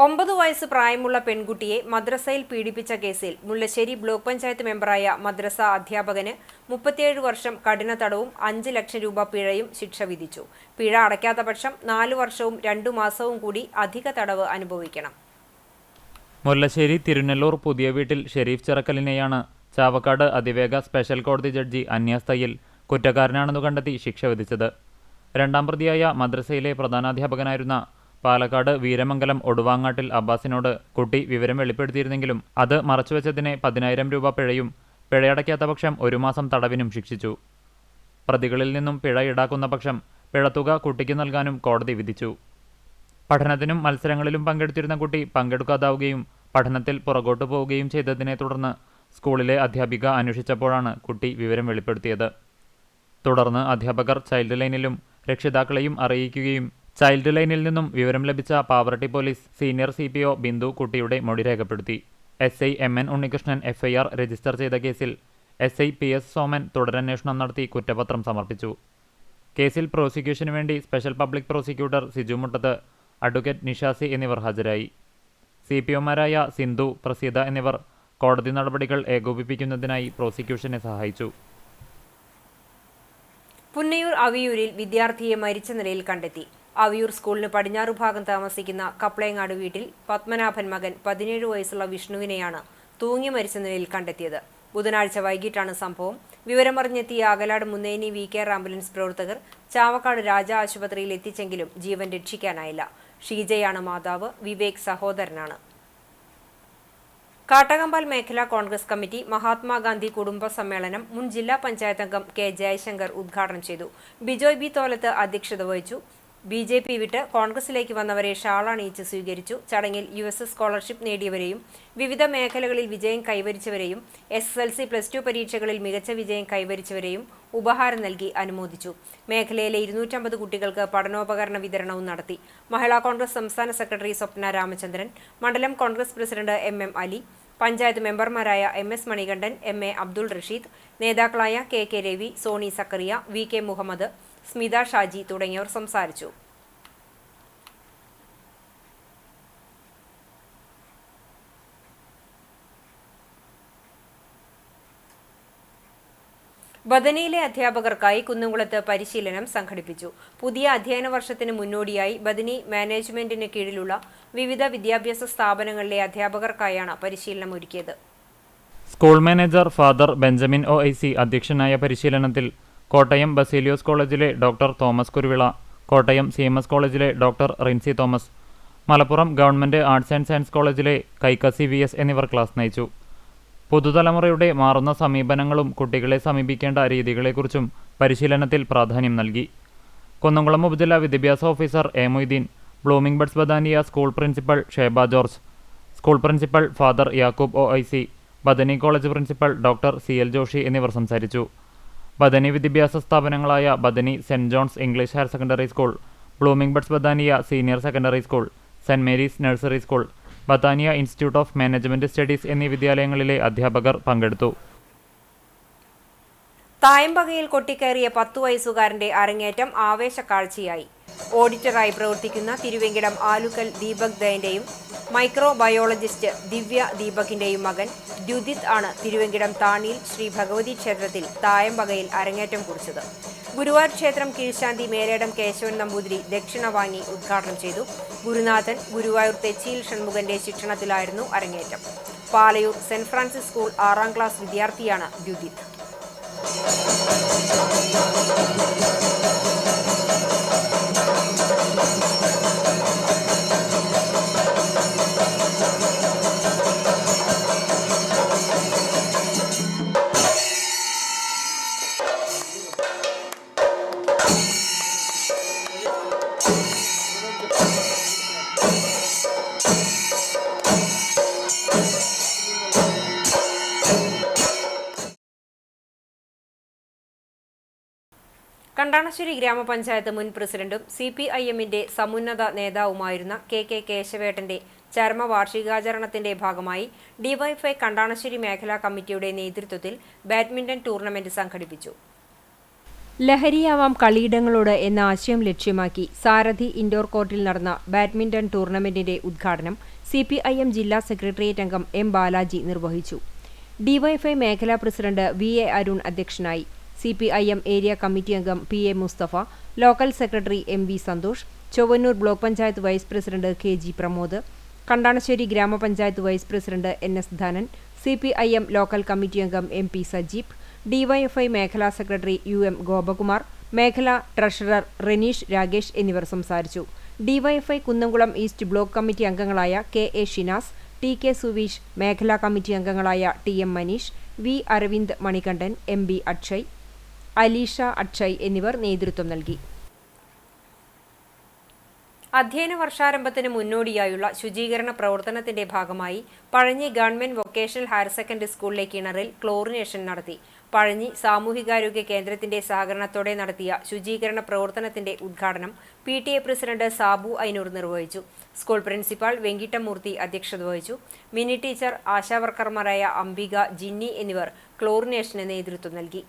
ഒമ്പത് വയസ്സ് പ്രായമുള്ള പെൺകുട്ടിയെ മദ്രസയിൽ പീഡിപ്പിച്ച കേസിൽ മുല്ലശ്ശേരി ബ്ലോക്ക് പഞ്ചായത്ത് മെമ്പറായ മദ്രസ അധ്യാപകന് 37 വർഷം കഠിന തടവും 5 ലക്ഷം രൂപ പിഴയും ശിക്ഷ വിധിച്ചു. പിഴ അടയ്ക്കാത്ത പക്ഷം 4 വർഷവും 2 മാസവും കൂടി അധിക തടവ് അനുഭവിക്കണം. മുല്ലശ്ശേരി തിരുനെല്ലൂർ പുതിയ വീട്ടിൽ ഷെരീഫ് ചിറക്കലിനെയാണ് ചാവക്കാട് അതിവേഗ സ്പെഷ്യൽ കോടതി ജഡ്ജി അന്യാസ്തയിൽ കുറ്റക്കാരനാണെന്നു കണ്ടെത്തി ശിക്ഷ വിധിച്ചത്. 2ാം പ്രതിയായ മദ്രസയിലെ പ്രധാനാധ്യാപകനായിരുന്ന പാലക്കാട് വീരമംഗലം ഒടുവാങ്ങാട്ടിൽ അബ്ബാസിനോട് കുട്ടി വിവരം വെളിപ്പെടുത്തിയിരുന്നെങ്കിലും അത് മറച്ചുവെച്ചതിന് 10,000 രൂപ പിഴയും പിഴയടയ്ക്കാത്ത പക്ഷം 1 മാസം തടവിനും ശിക്ഷിച്ചു. പ്രതികളിൽ നിന്നും പിഴ ഈടാക്കുന്ന പക്ഷം പിഴത്തുക കുട്ടിക്ക് നൽകാനും കോടതി വിധിച്ചു. പഠനത്തിനും മത്സരങ്ങളിലും പങ്കെടുത്തിരുന്ന കുട്ടി പങ്കെടുക്കാതാവുകയും പഠനത്തിൽ പുറകോട്ടു പോവുകയും ചെയ്തതിനെ തുടർന്ന് സ്കൂളിലെ അധ്യാപിക അന്വേഷിച്ചപ്പോഴാണ് കുട്ടി വിവരം വെളിപ്പെടുത്തിയത്. തുടർന്ന് അധ്യാപകർ ചൈൽഡ് ലൈനിലും രക്ഷിതാക്കളെയും അറിയിക്കുകയും ചൈൽഡ് ലൈനിൽ നിന്നും വിവരം ലഭിച്ച Pavaratty police senior CPO Bindu കുട്ടിയുടെ മൊഴി രേഖപ്പെടുത്തി. SI MN Unnikrishnan FIR register ചെയ്ത കേസിൽ SI PS സോമൻ തുടരന്വേഷണം നടത്തി കുറ്റപത്രം സമർപ്പിച്ചു. കേസിൽ പ്രോസിക്യൂഷനു വേണ്ടി സ്പെഷ്യൽ പബ്ലിക് പ്രോസിക്യൂട്ടർ സിജു മുട്ടത്ത്, അഡ്വക്കേറ്റ് നിഷാസി എന്നിവർ ഹാജരായി. CPOമാരായ സിന്ധു, പ്രസീത എന്നിവർ കോടതി നടപടികൾ ഏകോപിപ്പിക്കുന്നതിനായി പ്രോസിക്യൂഷനെ സഹായിച്ചു. പുന്നയൂർ അവിയൂരിൽ വിദ്യാർത്ഥിയെ മരിച്ച നിലയിൽ കണ്ടെത്തി. അവിയൂർ സ്കൂളിന് പടിഞ്ഞാറു ഭാഗം താമസിക്കുന്ന കപ്ലേങ്ങാട് വീട്ടിൽ പത്മനാഭൻ മകൻ 17 വയസ്സുള്ള വിഷ്ണുവിനെയാണ് തൂങ്ങി മരിച്ച നിലയിൽ കണ്ടെത്തിയത്. ബുധനാഴ്ച വൈകിട്ടാണ് സംഭവം. വിവരമറിഞ്ഞെത്തിയ അകലാട് മുന്നേനി VKR ആംബുലൻസ് പ്രവർത്തകർ ചാവക്കാട് രാജ ആശുപത്രിയിൽ എത്തിച്ചെങ്കിലും ജീവൻ രക്ഷിക്കാനായില്ല. ഷീജയാണ് മാതാവ്, വിവേക് സഹോദരനാണ്. കാട്ടകമ്പാൽ മേഖലാ കോൺഗ്രസ് കമ്മിറ്റി മഹാത്മാഗാന്ധി കുടുംബ സമ്മേളനം മുൻ ജില്ലാ പഞ്ചായത്ത് അംഗം K ജയശങ്കർ ഉദ്ഘാടനം ചെയ്തു. ബിജോയ് B തോലത്ത് അധ്യക്ഷത വഹിച്ചു. BJP വിട്ട് കോൺഗ്രസിലേക്ക് വന്നവരെ ഷാളണിയിച്ച് സ്വീകരിച്ചു. ചടങ്ങിൽ USS സ്കോളർഷിപ്പ് നേടിയവരെയും വിവിധ മേഖലകളിൽ വിജയം കൈവരിച്ചവരെയും SSLC +2 പരീക്ഷകളിൽ മികച്ച വിജയം കൈവരിച്ചവരെയും ഉപഹാരം നൽകി അനുമോദിച്ചു. മേഖലയിലെ 250 കുട്ടികൾക്ക് പഠനോപകരണ വിതരണവും നടത്തി. മഹിളാ കോൺഗ്രസ് സംസ്ഥാന സെക്രട്ടറി സ്വപ്ന രാമചന്ദ്രൻ, മണ്ഡലം കോൺഗ്രസ് പ്രസിഡന്റ് MM അലി, പഞ്ചായത്ത് മെമ്പർമാരായ MS മണികണ്ഠൻ, MA അബ്ദുൾ റഷീദ്, നേതാക്കളായ KK Ravi, Soni Zachariah, VK Muhammed, Smitha Shaji തുടങ്ങിയവർ സംസാരിച്ചു. ബദനിയിലെ അധ്യാപകർക്കായി കുന്നംകുളത്ത് പരിശീലനം സംഘടിപ്പിച്ചു. പുതിയ അധ്യയന വർഷത്തിന് മുന്നോടിയായി ബദനി മാനേജ്മെന്റിന് കീഴിലുള്ള വിവിധ വിദ്യാഭ്യാസ സ്ഥാപനങ്ങളിലെ അധ്യാപകർക്കായാണ് പരിശീലനം ഒരുക്കിയത്. School manager father Benjamin OIC അധ്യക്ഷനായ പരിശീലനത്തിൽ കോട്ടയം ബസേലിയോസ് കോളേജിലെ doctor Thomas Kuruvila, Kottayam CMS കോളേജിലെ doctor Rinsi Thomas, Malappuram government arts and science കോളേജിലെ കൈക്കസി VS എന്നിവർ ക്ലാസ് നയിച്ചു. പുതുതലമുറയുടെ മാറുന്ന സമീപനങ്ങളും കുട്ടികളെ സമീപിക്കേണ്ട രീതികളെക്കുറിച്ചും പരിശീലനത്തിൽ പ്രാധാന്യം നൽകി. കുന്നംകുളം ഉപജില്ലാ വിദ്യാഭ്യാസ officer A. Moideen, blooming buds Bethania school principal Sheba George, school principal father Yakoob OIC, Bethany college principal doctor CL Joshi എന്നിവർ സംസാരിച്ചു. ബദനി വിദ്യാഭ്യാസ സ്ഥാപനങ്ങളായ Bethany saint John's English higher secondary school, blooming buds Bethania senior secondary school, saint Mary's nursery school, Bethania institute of management studies എന്നീ വിദ്യാലയങ്ങളിലെ അധ്യാപകർ പങ്കെടുത്തു. തായമ്പകയിൽ കൊട്ടിക്കയറിയ 10 വയസ്സുകാരന്റെ അരങ്ങേറ്റം ആവേശക്കാഴ്ചയായി. ഓഡിറ്ററായി പ്രവർത്തിക്കുന്ന തിരുവെങ്കിടം ആലുക്കൽ ദീപക് ദയന്റെയും മൈക്രോബയോളജിസ്റ്റ് ദിവ്യ ദീപകിന്റെയും മകൻ ദ്യുതിത് ആണ് തിരുവെങ്കിടം താണിയിൽ ശ്രീ ഭഗവതി ക്ഷേത്രത്തിൽ തായമ്പകയിൽ അരങ്ങേറ്റം കുറിച്ചത്. ഗുരുവായൂർ ക്ഷേത്രം കീഴ്ശാന്തി മേലേടം കേശവൻ നമ്പൂതിരി ദക്ഷിണ വാങ്ങി ഉദ്ഘാടനം ചെയ്തു. ഗുരുനാഥൻ ഗുരുവായൂർ തെച്ചിയിൽ ഷൺമുഖന്റെ ശിക്ഷണത്തിലായിരുന്നു അരങ്ങേറ്റം. Palayur saint Francis school 6ാം class വിദ്യാർത്ഥിയാണ് ദ്യുതിത്. കണ്ടാണശ്ശേരി ഗ്രാമപഞ്ചായത്ത് മുൻ പ്രസിഡന്റും CPIM-ന്റെ സമുന്നത നേതാവുമായിരുന്ന KK കേശവേട്ടന്റെ ചരമവാർഷികാചരണത്തിന്റെ ഭാഗമായി ഡിവൈഎഫ്ഐ കണ്ടാണശ്ശേരി മേഖലാ കമ്മിറ്റിയുടെ നേതൃത്വത്തിൽ ബാഡ്മിന്റൺ ടൂർണമെന്റ് സംഘടിപ്പിച്ചു. ലഹരിയാവാം കളിയിടങ്ങളോട് എന്ന ആശയം ലക്ഷ്യമാക്കി സാരഥി ഇൻഡോർ കോർട്ടിൽ നടന്ന ബാഡ്മിന്റൺ ടൂർണമെന്റിന്റെ ഉദ്ഘാടനം CPIM ജില്ലാ സെക്രട്ടേറിയറ്റ് അംഗം M. ബാലാജി നിർവഹിച്ചു. ഡിവൈഎഫ്ഐ മേഖലാ പ്രസിഡന്റ് VA അരുൺ അധ്യക്ഷനായി. CPIM ഏരിയ കമ്മിറ്റി അംഗം PA Musthafa, local secretary MV Santhosh, Chowwannur block panchayat vice president KG Pramod, Kandanassery grama panchayat vice president NS Dhanan, CPIM local committee അംഗം MP സജീബ്, ഡിവൈഎഫ്ഐ മേഖലാ സെക്രട്ടറി UM ഗോപകുമാർ, മേഖലാ ട്രഷറർ റെനീഷ് രാഗേഷ് എന്നിവർ സംസാരിച്ചു. DYFI Kunnamkulam east block committee അംഗങ്ങളായ KA ഷിനാസ്, TK സുവീഷ്, മേഖലാ കമ്മിറ്റി അംഗങ്ങളായ TM Manish, V Aravind Manikandan, MB Akshay, Alisha Akshay എന്നിവർ നേതൃത്വം നൽകി. അധ്യയന വർഷാരംഭത്തിന് മുന്നോടിയായുള്ള ശുചീകരണ പ്രവർത്തനത്തിന്റെ ഭാഗമായി Pazhanji government vocational higher secondary സ്കൂളിലെ കിണറിൽ ക്ലോറിനേഷൻ നടത്തി. പഴഞ്ഞി സാമൂഹികാരോഗ്യ കേന്ദ്രത്തിന്റെ സഹകരണത്തോടെ നടത്തിയ ശുചീകരണ പ്രവർത്തനത്തിന്റെ ഉദ്ഘാടനം PTA പ്രസിഡന്റ് സാബു ഐനൂർ നിർവഹിച്ചു. സ്കൂൾ പ്രിൻസിപ്പാൾ വെങ്കിട്ടമൂർത്തി അധ്യക്ഷത വഹിച്ചു. മിനി ടീച്ചർ, ആശാവർക്കർമാരായ അംബിക, ജിന്നി എന്നിവർ ക്ലോറിനേഷന് നേതൃത്വം നൽകി.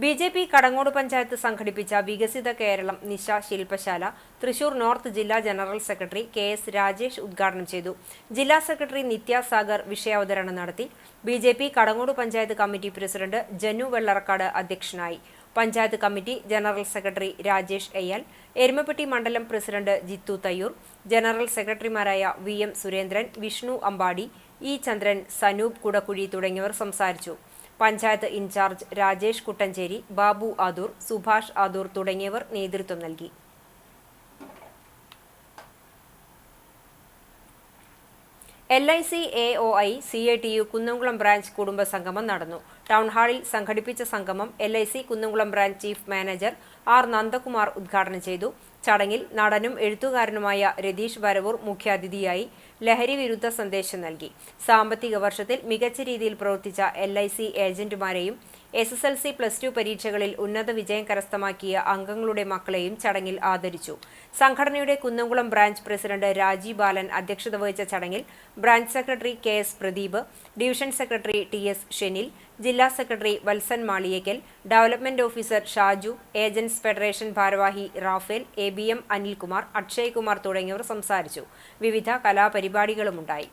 BJP കടങ്ങോട് പഞ്ചായത്ത് സംഘടിപ്പിച്ച വികസിത കേരളം നിശ ശില്പശാല തൃശൂർ നോർത്ത് ജില്ലാ ജനറൽ സെക്രട്ടറി KS രാജേഷ് ഉദ്ഘാടനം ചെയ്തു. ജില്ലാ സെക്രട്ടറി നിത്യ സാഗർ വിഷയാവതരണം നടത്തി. BJP Kadangode panchayat committee president Janu Vellarakkad അധ്യക്ഷനായി. Panchayat committee general secretary Rajesh Ayyal, Erumapetty മണ്ഡലം പ്രസിഡന്റ് ജിത്തു തയ്യൂർ, ജനറൽ സെക്രട്ടറിമാരായ VM സുരേന്ദ്രൻ, വിഷ്ണു അമ്പാടി, E ചന്ദ്രൻ, സനൂപ് കുടക്കുഴി തുടങ്ങിയവർ സംസാരിച്ചു. പഞ്ചായത്ത് ഇൻചാർജ് രാജേഷ് കുട്ടഞ്ചേരി, ബാബു ആദൂർ, സുഭാഷ് ആദൂർ തുടങ്ങിയവർ നേതൃത്വം നൽകി. LIC AOI CATU Kunnamkulam branch കുടുംബസംഗമം നടന്നു. ടൗൺ ഹാളിൽ സംഘടിപ്പിച്ച സംഗമം LIC Kunnamkulam branch chief manager R. Nandakumar ഉദ്ഘാടനം ചെയ്തു. ചടങ്ങിൽ നടനും എഴുത്തുകാരനുമായ രതീഷ് വരവൂർ മുഖ്യാതിഥിയായി ലഹരി വിരുദ്ധ സന്ദേശം നൽകി. സാമ്പത്തിക വർഷത്തിൽ മികച്ച രീതിയിൽ പ്രവർത്തിച്ച LIC ഏജന്റുമാരെയും SSLC+2 പരീക്ഷകളിൽ ഉന്നത വിജയം കരസ്ഥമാക്കിയ അംഗങ്ങളുടെ മക്കളെയും ചടങ്ങിൽ ആദരിച്ചു. സംഘടനയുടെ കുന്നംകുളം ബ്രാഞ്ച് പ്രസിഡന്റ് രാജി ബാലൻ അധ്യക്ഷത വഹിച്ച ചടങ്ങിൽ branch secretary KS Pradeep, division secretary TS Shenil, ജില്ലാ secretary Valsan Maliyekkal, development officer Shaju, agents federation ഭാരവാഹി റാഫേൽ, ABM അനിൽകുമാർ, അക്ഷയ് കുമാർ തുടങ്ങിയവർ സംസാരിച്ചു. വിവിധ കലാപരിപാടികളുമുണ്ടായി.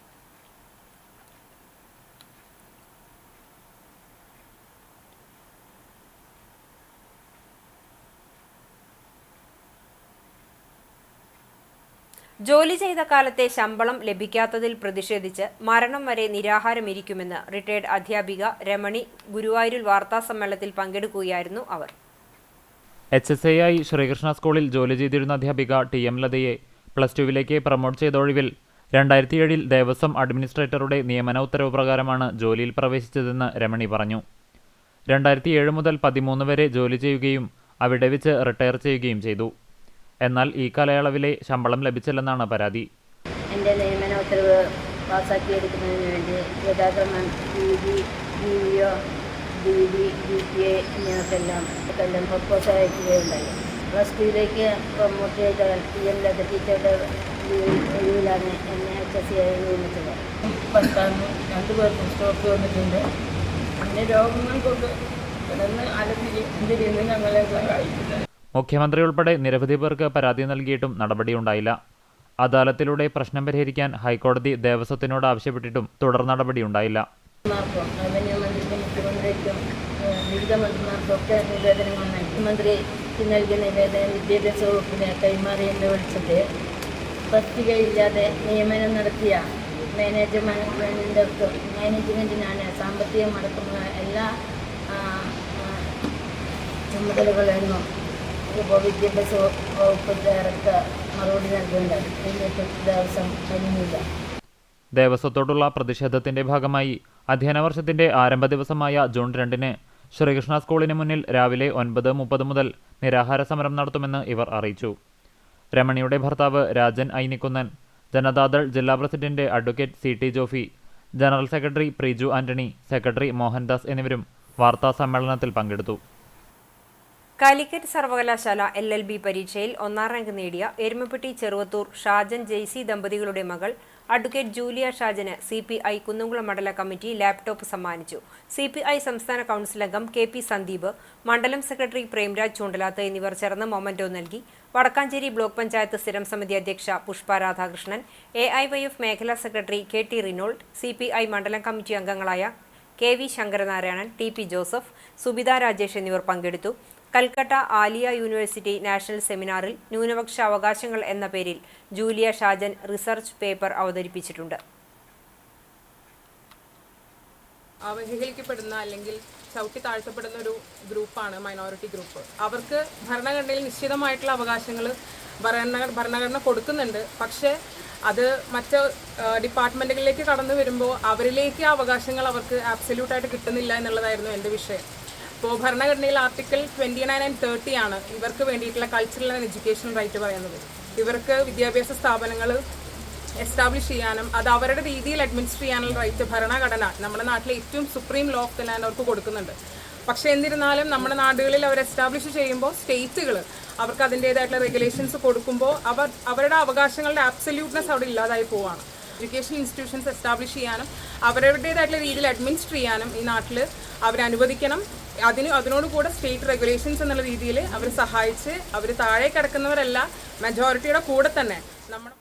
ജോലി ചെയ്ത കാലത്തെ ശമ്പളം ലഭിക്കാത്തതിൽ പ്രതിഷേധിച്ച് മരണം വരെ നിരാഹാരമിരിക്കുമെന്ന് റിട്ടയർഡ് അധ്യാപിക രമണി ഗുരുവായൂരിൽ വാർത്താസമ്മേളനത്തിൽ പങ്കെടുക്കുകയായിരുന്നു അവർ. HSAI ശ്രീകൃഷ്ണ സ്കൂളിൽ ജോലി ചെയ്തിരുന്ന അധ്യാപിക TM ലതയെ +2 പ്രമോട്ട് ചെയ്ത ഒഴിവിൽ 2007 ദേവസ്വം അഡ്മിനിസ്ട്രേറ്ററുടെ നിയമന ഉത്തരവ് പ്രകാരമാണ് ജോലിയിൽ പ്രവേശിച്ചതെന്ന് രമണി പറഞ്ഞു. 2007 മുതൽ 13 വരെ ജോലി ചെയ്യുകയും അവിടെ വെച്ച് റിട്ടയർ ചെയ്യുകയും ചെയ്തു. എന്നാൽ ഈ കാലയളവിലെ ശമ്പളം ലഭിച്ചില്ലെന്നാണ് പരാതി. എൻ്റെ നിയമന ഉത്തരവ് പാസ്സാക്കിയെടുക്കുന്നതിന് വേണ്ടി യഥാക്രമം DVO, DD, DPA എന്നിവർക്കെല്ലാം പ്രപ്പോസൽ അയക്കുകയുണ്ടായി. +2 പ്രൊമോട്ട് ചെയ്ത TM ലത ടീച്ചറുടെ ഒഴിവിലാണ് എന്നെ HSAI നിയമിച്ചത്. ഭർത്താവിന് 2 പേർക്കും സ്ട്രോക്ക് വന്നിട്ടുണ്ട്. പിന്നെ രോഗങ്ങൾ കൊണ്ട് കിടന്ന് അലഞ്ഞിരിന്ന് ഞങ്ങളെ സഹായിക്കുന്നത്. മുഖ്യമന്ത്രി ഉൾപ്പെടെ നിരവധി പേർക്ക് പരാതി നൽകിയിട്ടും നടപടിയുണ്ടായില്ല. അദാലത്തിലൂടെ പ്രശ്നം പരിഹരിക്കാൻ ഹൈക്കോടതി ദേവസ്വത്തിനോട് ആവശ്യപ്പെട്ടിട്ടും തുടർ നടപടിയുണ്ടായില്ല. റവന്യൂ മന്ത്രിക്കും മുഖ്യമന്ത്രിക്കും വിവിധ മന്ത്രിമാർക്കൊക്കെ നിവേദനങ്ങൾ നൽകി. മന്ത്രിക്ക് നൽകിയ നിവേദനം വിദ്യാഭ്യാസ വകുപ്പിന് കൈമാറിയെന്ന് വിളിച്ചിട്ട് പട്ടികയില്ലാതെ നിയമനം നടത്തിയ മാനേജ്മെൻറ്റിനാണ് സാമ്പത്തികം അടക്കമുള്ള എല്ലാ ചുമതലകളെന്നും ഇപ്പോൾ വിദ്യാഭ്യാസ വകുപ്പ് ഡയറക്ടർ മറുപടി നൽകുന്നുണ്ട്. എന്നിട്ട് ദിവസം കഴിഞ്ഞില്ല. ദേവസ്വത്തോടുള്ള പ്രതിഷേധത്തിന്റെ ഭാഗമായി അധ്യയന വർഷത്തിന്റെ ആരംഭ ദിവസമായ ജൂൺ 2 ശ്രീകൃഷ്ണ സ്കൂളിന് മുന്നിൽ രാവിലെ 9:30 മുതൽ നിരാഹാര സമരം നടത്തുമെന്ന് ഇവർ അറിയിച്ചു. രമണിയുടെ ഭർത്താവ് രാജൻ ഐനിക്കുന്നൻ, ജനതാദൾ ജില്ലാ president advocate CT Jofi, general secretary Priju Antony, secretary Mohandas എന്നിവരും വാർത്താ സമ്മേളനത്തിൽ പങ്കെടുത്തു. കാലിക്കറ്റ് സർവകലാശാല LLB പരീക്ഷയിൽ 1ാം റാങ്ക് നേടിയ എരുമപ്പെട്ടി ചെറുവത്തൂർ ഷാജൻ ജെയ്സി ദമ്പതികളുടെ മകൾ advocate Julia Shajan CPI Kunnamkulam മണ്ഡല കമ്മിറ്റി ലാപ്ടോപ്പ് സമ്മാനിച്ചു. CPI സംസ്ഥാന കൗൺസിൽ അംഗം KP സന്ദീപ്, മണ്ഡലം സെക്രട്ടറി പ്രേംരാജ് ചൂണ്ടലാത്ത് എന്നിവർ ചേർന്ന് മൊമന്റോ നൽകി. വടക്കാഞ്ചേരി ബ്ലോക്ക് പഞ്ചായത്ത് സ്ഥിരം സമിതി അധ്യക്ഷ പുഷ്പ രാധാകൃഷ്ണൻ, AIYF മേഖലാ സെക്രട്ടറി KT റിനോൾഡ്, CPI മണ്ഡലം കമ്മിറ്റി അംഗങ്ങളായ KV Sankaranarayanan, TP Joseph, Subitha Rajesh എന്നിവർ പങ്കെടുത്തു. കൽക്കട്ട ആലിയ യൂണിവേഴ്സിറ്റി നാഷണൽ സെമിനാറിൽ ന്യൂനപക്ഷ അവകാശങ്ങൾ എന്ന പേരിൽ ജൂലിയ ഷാജൻ റിസർച്ച് പേപ്പർ അവതരിപ്പിച്ചിട്ടുണ്ട്. അവഹേളിക്കപ്പെടുന്ന അല്ലെങ്കിൽ ചവിട്ടി താഴ്ത്തപ്പെടുന്ന ഒരു ഗ്രൂപ്പാണ് മൈനോറിറ്റി ഗ്രൂപ്പ്. അവർക്ക് ഭരണഘടനയിൽ നിശ്ചിതമായിട്ടുള്ള അവകാശങ്ങൾ ഭരണഘടന കൊടുക്കുന്നുണ്ട്. പക്ഷേ അത് മറ്റ് ഡിപ്പാർട്ട്മെൻറ്റുകളിലേക്ക് കടന്നു വരുമ്പോൾ അവരിലേക്ക് ആ അവകാശങ്ങൾ അവർക്ക് ആബ്സല്യൂട്ടായിട്ട് കിട്ടുന്നില്ല എന്നുള്ളതായിരുന്നു എൻ്റെ വിഷയം. ഇപ്പോൾ ഭരണഘടനയിൽ ആർട്ടിക്കിൾ 29 and 30 ആണ് ഇവർക്ക് വേണ്ടിയിട്ടുള്ള കൾച്ചറൽ ആൻഡ് എഡ്യൂക്കേഷണൽ റൈറ്റ് പറയുന്നത്. ഇവർക്ക് വിദ്യാഭ്യാസ സ്ഥാപനങ്ങൾ എസ്റ്റാബ്ലിഷ് ചെയ്യാനും അത് അവരുടെ രീതിയിൽ അഡ്മിനിസ്റ്റർ ചെയ്യാനുള്ള റൈറ്റ് ഭരണഘടന നമ്മുടെ നാട്ടിലെ ഏറ്റവും supreme law of the land അവർക്ക് കൊടുക്കുന്നുണ്ട്. പക്ഷേ എന്നിരുന്നാലും നമ്മുടെ നാടുകളിൽ അവർ എസ്റ്റാബ്ലിഷ് ചെയ്യുമ്പോൾ സ്റ്റേറ്റുകൾ അവർക്ക് അതിൻ്റേതായിട്ടുള്ള റെഗുലേഷൻസ് കൊടുക്കുമ്പോൾ അവരുടെ അവകാശങ്ങളുടെ ആബ്സല്യൂട്ട്നെസ് അവിടെ ഇല്ലാതായി പോവുകയാണ്. എഡ്യൂക്കേഷൻ ഇൻസ്റ്റിറ്റ്യൂഷൻസ് എസ്റ്റാബ്ലിഷ് ചെയ്യാനും അവരുടേതായിട്ടുള്ള രീതിയിൽ അഡ്മിനിസ്റ്റർ ചെയ്യാനും ഈ നാട്ടിൽ അവരനുവദിക്കണം. അതിനോടുകൂടെ സ്റ്റേറ്റ് റെഗുലേഷൻസ് എന്നുള്ള രീതിയിൽ അവർ സഹായിച്ച് അവർ താഴെ കിടക്കുന്നവരല്ല, മെജോറിറ്റിയുടെ കൂടെ തന്നെ നമ്മുടെ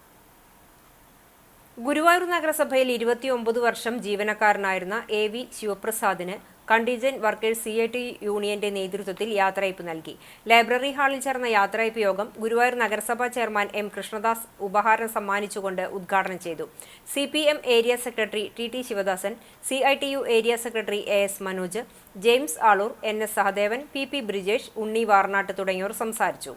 ഗുരുവായൂർ നഗരസഭയിൽ 29 വർഷം ജീവനക്കാരനായിരുന്ന AV ശിവപ്രസാദിന് കണ്ടിജന്റ് വർക്കേഴ്സ് CIT യൂണിയന്റെ നേതൃത്വത്തിൽ യാത്രയയപ്പ് നൽകി. ലൈബ്രറി ഹാളിൽ ചേർന്ന യാത്രയയപ്പ് യോഗം ഗുരുവായൂർ നഗരസഭാ ചെയർമാൻ M കൃഷ്ണദാസ് ഉപഹാരം സമ്മാനിച്ചുകൊണ്ട് ഉദ്ഘാടനം ചെയ്തു. CPM area secretary TT Sivadasan, CITU area secretary AS Manoj, James Aloor, NS Sahadevan, PP Brijesh, Unni Varnatt തുടങ്ങിയവർ സംസാരിച്ചു.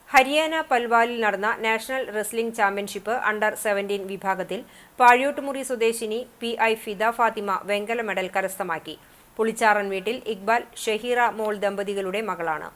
ഹരിയാന പൽവാലിൽ നടന്ന നാഷണൽ റെസ്ലിംഗ് ചാമ്പ്യൻഷിപ്പ് അണ്ടർ-17 വിഭാഗത്തിൽ പാഴിയോട്ടുമുറി സ്വദേശിനി PI ഫിദ ഫാത്തിമ വെങ്കല മെഡൽ കരസ്ഥമാക്കി. പുളിച്ചാറൻ വീട്ടിൽ ഇക്ബാൽ ഷഹീറ മോൾ ദമ്പതികളുടെ മകളാണ്.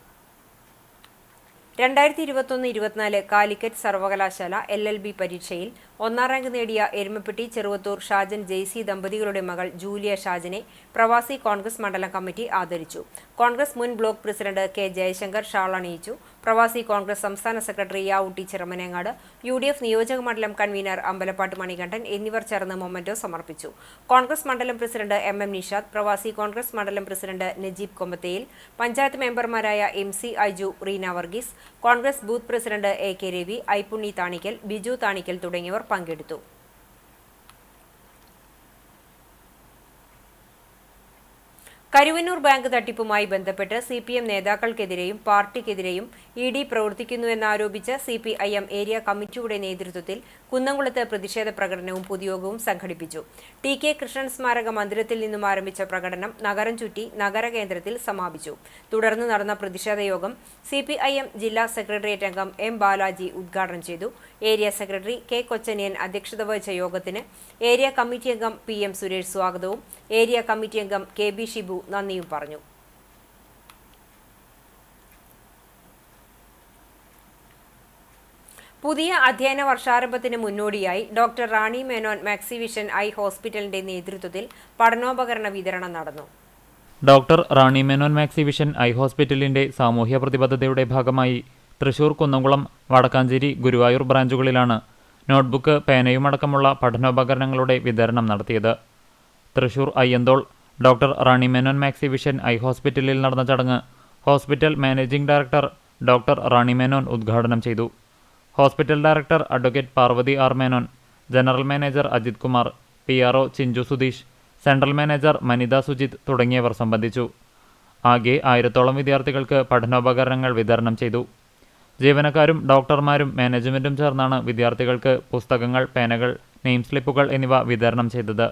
2021-24 കാലിക്കറ്റ് സർവകലാശാല LLB പരീക്ഷയിൽ 1ാം റാങ്ക് നേടിയ എരുമപ്പെട്ടി ചെറുവത്തൂർ ഷാജൻ ജെയ്സി ദമ്പതികളുടെ മകൾ ജൂലിയ ഷാജനെ പ്രവാസി കോൺഗ്രസ് മണ്ഡലം കമ്മിറ്റി ആദരിച്ചു. കോൺഗ്രസ് മുൻ block president K Jayashankar shawl അണിയിച്ചു. പ്രവാസി കോൺഗ്രസ് സംസ്ഥാന സെക്രട്ടറി യാവൂട്ടി ചിറമനേങ്ങാട്, UDF നിയോജക മണ്ഡലം കൺവീനർ അമ്പലപ്പാട്ട് മണികണ്ഠൻ എന്നിവർ ചേർന്ന് മൊമന്റോ സമർപ്പിച്ചു. കോൺഗ്രസ് മണ്ഡലം പ്രസിഡന്റ് MM നിഷാദ്, പ്രവാസി കോൺഗ്രസ് മണ്ഡലം പ്രസിഡന്റ് നജീബ് കൊമ്പത്തയിൽ, പഞ്ചായത്ത് മെമ്പർമാരായ MC Aiju, Reena Varghese, Congress booth president AK Ravi, Aippunni Thanikkal, Biju Thanikkal തുടങ്ങിയവർ പങ്കെടുത്തു. കരുവന്നൂർ ബാങ്ക് തട്ടിപ്പുമായി ബന്ധപ്പെട്ട് CPM നേതാക്കൾക്കെതിരെയും പാർട്ടിക്കെതിരെയും ED പ്രവർത്തിക്കുന്നുവെന്നാരോപിച്ച് CPIM ഏരിയ കമ്മിറ്റിയുടെ നേതൃത്വത്തിൽ കുന്നംകുളത്ത് പ്രതിഷേധ പ്രകടനവും പൊതുയോഗവും സംഘടിപ്പിച്ചു. TK കൃഷ്ണൻ സ്മാരക മന്ദിരത്തിൽ നിന്നും ആരംഭിച്ച പ്രകടനം നഗരം ചുറ്റി നഗരകേന്ദ്രത്തിൽ സമാപിച്ചു. തുടർന്ന് നടന്ന പ്രതിഷേധ യോഗം CPIM ജില്ലാ സെക്രട്ടേറിയറ്റ് അംഗം M. ബാലാജി ഉദ്ഘാടനം ചെയ്തു. Area secretary K. കൊച്ചനിയൻ അധ്യക്ഷത വഹിച്ച യോഗത്തിന് ഏരിയ കമ്മിറ്റി അംഗം PM സുരേഷ് സ്വാഗതവും ഏരിയ കമ്മിറ്റി അംഗം KB ഷിബു നന്ദിയും പറഞ്ഞു. പുതിയ അധ്യയന വർഷാരംഭത്തിന് മുന്നോടിയായി doctor Rani Menon Maxivision I ഹോസ്പിറ്റലിന്റെ നേതൃത്വത്തിൽ പഠനോപകരണ വിതരണം നടന്നു. Doctor Rani Menon Maxivision I ഹോസ്പിറ്റലിന്റെ സാമൂഹ്യ പ്രതിബദ്ധതയുടെ ഭാഗമായി തൃശൂർ, കുന്നംകുളം, വടക്കാഞ്ചേരി, ഗുരുവായൂർ ബ്രാഞ്ചുകളിലാണ് നോട്ട്ബുക്ക്, പേനയുമടക്കമുള്ള പഠനോപകരണങ്ങളുടെ വിതരണം നടത്തിയത്. Thrissur Ayyanthole doctor Rani Menon Maxivision I ഹോസ്പിറ്റലിൽ നടന്ന ചടങ്ങ് hospital managing director doctor Rani Menon ഉദ്ഘാടനം ചെയ്തു. Hospital director advocate Parvathy R Menon, general manager Ajith Kumar, PRO Chinchu Sudheesh, central manager Manitha Sujith തുടങ്ങിയവർ സംബന്ധിച്ചു. ആകെ 1000ഓളം വിദ്യാർത്ഥികൾക്ക് പഠനോപകരണങ്ങൾ വിതരണം ചെയ്തു. ജീവനക്കാരും ഡോക്ടർമാരും മാനേജ്മെന്റും ചേർന്നാണ് വിദ്യാർത്ഥികൾക്ക് പുസ്തകങ്ങൾ, പേനകൾ, നെയിം സ്ലിപ്പുകൾ എന്നിവ വിതരണം ചെയ്തത്.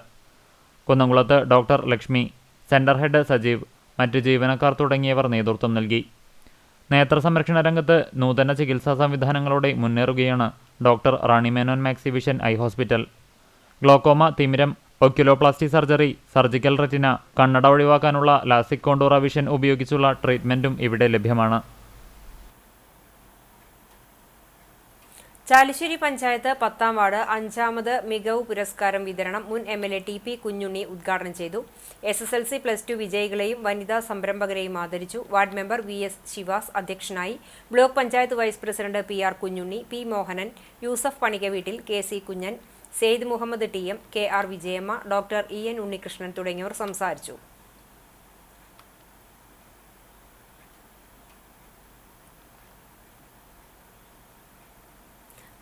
കുന്നംകുളത്ത് doctor Lakshmi, centre head Sajeev, മറ്റ് ജീവനക്കാർ തുടങ്ങിയവർ നേതൃത്വം നൽകി. നേത്ര സംരക്ഷണ രംഗത്ത് നൂതന ചികിത്സാ സംവിധാനങ്ങളോടെ മുന്നേറുകയാണ് doctor Rani Menon Maxivision eye hospital. Glaucoma, തിമിരം, ഒക്യുലോപ്ലാസ്റ്റി സർജറി, സർജിക്കൽ റെറ്റിന, കണ്ണട ഒഴിവാക്കാനുള്ള ലാസിക് കോണ്ടൂറ വിഷൻ ഉപയോഗിച്ചുള്ള ട്രീറ്റ്മെന്റും ഇവിടെ ലഭ്യമാണ്. ചാലിശ്ശേരി പഞ്ചായത്ത് 10ാം വാർഡ് 5ാമത് മികവ് പുരസ്കാരം വിതരണം മുൻ MLA TP കുഞ്ഞുണ്ണി ഉദ്ഘാടനം ചെയ്തു. SSLC, +2 വിജയികളെയും വനിതാ സംരംഭകരെയും ആദരിച്ചു. വാർഡ് മെമ്പർ VS ശിവാസ് അധ്യക്ഷനായി. Block panchayat vice president PR Kunjunni, P Mohanan, Yusuf Panikkaveettil, KC Kunjan, Syed Muhammad TM, KR Vijayamma, doctor EN Unnikrishnan തുടങ്ങിയവർ സംസാരിച്ചു.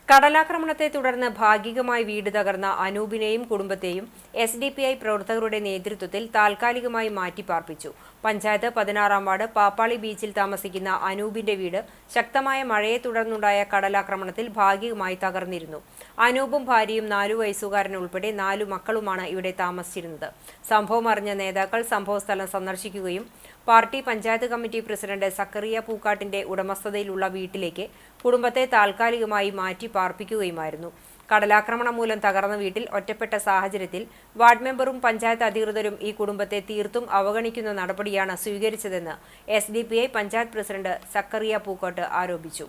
കടലാക്രമണത്തെ തുടർന്ന് ഭാഗികമായി വീട് തകർന്ന അനൂപിനെയും കുടുംബത്തെയും SDPI പ്രവർത്തകരുടെ നേതൃത്വത്തിൽ താൽക്കാലികമായി മാറ്റിപ്പാർപ്പിച്ചു. പഞ്ചായത്ത് 16ാം വാർഡ് പാപ്പാളി ബീച്ചിൽ താമസിക്കുന്ന അനൂപിന്റെ വീട് ശക്തമായ മഴയെ തുടർന്നുണ്ടായ കടലാക്രമണത്തിൽ ഭാഗികമായി തകർന്നിരുന്നു. അനൂപും ഭാര്യയും 4 വയസ്സുകാരൻ ഉൾപ്പെടെ 4 മക്കളുമാണ് ഇവിടെ താമസിച്ചിരുന്നത്. സംഭവം അറിഞ്ഞ നേതാക്കൾ സംഭവസ്ഥലം സന്ദർശിക്കുകയും party panchayat committee president Zakariya പൂക്കാട്ടിന്റെ ഉടമസ്ഥതയിലുള്ള വീട്ടിലേക്ക് കുടുംബത്തെ താൽക്കാലികമായി മാറ്റി പാർപ്പിക്കുകയുമായിരുന്നു. കടലാക്രമണം മൂലം തകർന്ന വീട്ടിൽ ഒറ്റപ്പെട്ട സാഹചര്യത്തിൽ വാർഡ് മെമ്പറും പഞ്ചായത്ത് അധികൃതരും ഈ കുടുംബത്തെ തീർത്തും അവഗണിക്കുന്ന നടപടിയാണ് സ്വീകരിച്ചതെന്ന് SDPI പഞ്ചായത്ത് പ്രസിഡന്റ് സക്കറിയ പൂക്കാട്ട് ആരോപിച്ചു.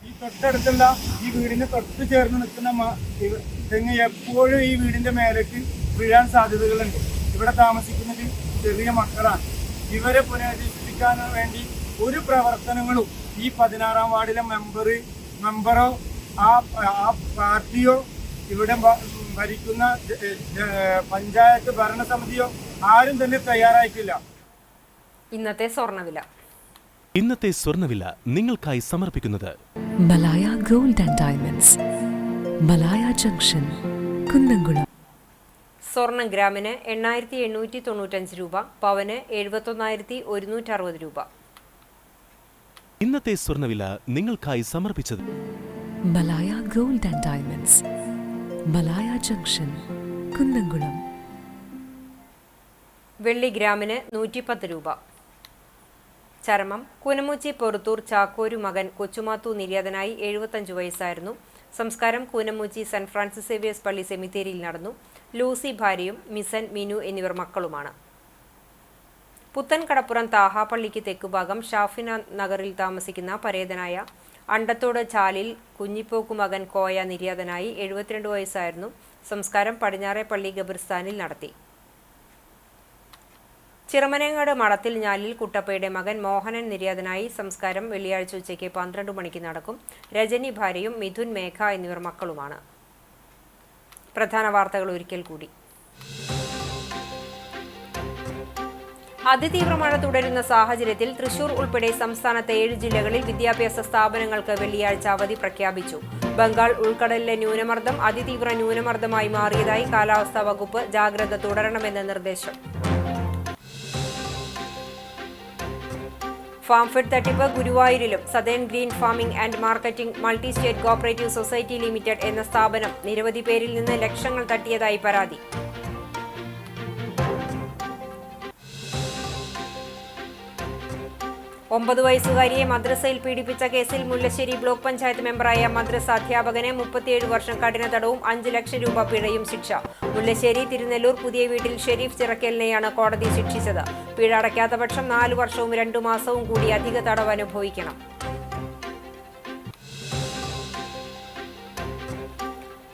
ഈ തൊട്ടടുത്തുള്ള ഈ വീടിന് തൊട്ട് ചേർന്ന് നിൽക്കുന്ന തെങ്ങ് എപ്പോഴും ഈ വീടിന്റെ മേലേക്ക് വീഴാൻ സാധ്യതകളുണ്ട്. ഇവിടെ താമസിക്കുന്നത് ചെറിയ മക്കളാണ്. ഇവരെ പുനരധിവസിപ്പിക്കാൻ വേണ്ടി ഒരു പ്രവർത്തനങ്ങളും ഈ 16ാം വാർഡിലെ മെമ്പറോ ആ പാർട്ടിയോ ഇവിടെ ഭരിക്കുന്ന പഞ്ചായത്ത് ഭരണസമിതിയോ ആരും തന്നെ തയ്യാറായിട്ടില്ല. ഇന്നത്തെ സ്വർണ്ണവില നിങ്ങൾക്കായി സമർപ്പിക്കുന്നത് Malaya gold and diamonds, Malaya junction, Kunnamkulam. സ്വർണം ഗ്രാമിന് 8,895 രൂപ, പവന് 71,160 രൂപ. ഇന്നത്തെ സ്വർണ്ണവില നിങ്ങൾക്കായി സമർപ്പിച്ചത് Malaya gold and diamonds, Malaya junction, Kunnamkulam. വെള്ളി ഗ്രാമിന് 110 രൂപ. ചരമം കൂനമുച്ചി പൊറുത്തൂർ ചാക്കോരു മകൻ കൊച്ചുമാത്തു നിര്യാതനായി 75 വയസ്സായിരുന്നു. സംസ്കാരം കൂനമുച്ചി സെന്റ് ഫ്രാൻസിസ് സേവിയേഴ്സ് പള്ളി സെമിത്തേരിയിൽ നടന്നു. ലൂസി ഭാര്യയും മിസൻ, മിനു എന്നിവർ മക്കളുമാണ്. പുത്തൻ കടപ്പുറം താഹാപ്പള്ളിക്ക് തെക്കുഭാഗം ഷാഫിന നഗറിൽ താമസിക്കുന്ന പരേതനായ അണ്ടത്തോട് ചാലിൽ കുഞ്ഞിപ്പോക്കു മകൻ കോയ നിര്യാതനായി 72 വയസ്സായിരുന്നു. സംസ്കാരം പടിഞ്ഞാറെ പള്ളി ഖബർസ്ഥാനിൽ നടത്തി. ചിറമനേങ്ങാട് മടത്തിൽ ഞാലിൽ കുട്ടപ്പയുടെ മകൻ മോഹനൻ നിര്യാതനായി. സംസ്കാരം വെള്ളിയാഴ്ച ഉച്ചയ്ക്ക് 12 മണിക്ക് നടക്കും. രജനി ഭാര്യയും മിഥുൻ, മേഘ എന്നിവർ മക്കളുമാണ്. പ്രധാന വാർത്തകൾ ഒരിക്കൽ കൂടി. അതിതീവ്ര മഴ തുടരുന്ന സാഹചര്യത്തിൽ തൃശൂർ ഉൾപ്പെടെ സംസ്ഥാനത്തെ 7 ജില്ലകളിൽ വിദ്യാഭ്യാസ സ്ഥാപനങ്ങൾക്ക് വെള്ളിയാഴ്ച അവധി പ്രഖ്യാപിച്ചു. ബംഗാൾ ഉൾക്കടലിലെ ന്യൂനമർദ്ദം അതിതീവ്ര ന്യൂനമർദ്ദമായി മാറിയതായി കാലാവസ്ഥാ വകുപ്പ് ജാഗ്രത തുടരണമെന്ന് നിർദ്ദേശം. ഫാം ഫെഡ് തട്ടിപ്പ് ഗുരുവായൂരിലും. Southern green farming and marketing multi state cooperative society limited എന്ന സ്ഥാപനം നിരവധി പേരിൽ നിന്ന് ലക്ഷങ്ങൾ തട്ടിയതായി പരാതി. ഒമ്പത് വയസ്സുകാരിയെ മദ്രസയിൽ പീഡിപ്പിച്ച കേസിൽ മുല്ലശ്ശേരി ബ്ലോക്ക് പഞ്ചായത്ത് മെമ്പറായ മദ്രസ അധ്യാപകനെ 37 വർഷം കഠിന തടവും 5 ലക്ഷം രൂപ പിഴയും ശിക്ഷ. മുല്ലശ്ശേരി തിരുനെല്ലൂർ പുതിയ വീട്ടിൽ ഷെരീഫ് ചിറക്കലിനെയാണ് കോടതി ശിക്ഷിച്ചത്. പിഴ അടയ്ക്കാത്ത പക്ഷം 4 വർഷവും 2 മാസവും കൂടി അധിക തടവ് അനുഭവിക്കണം.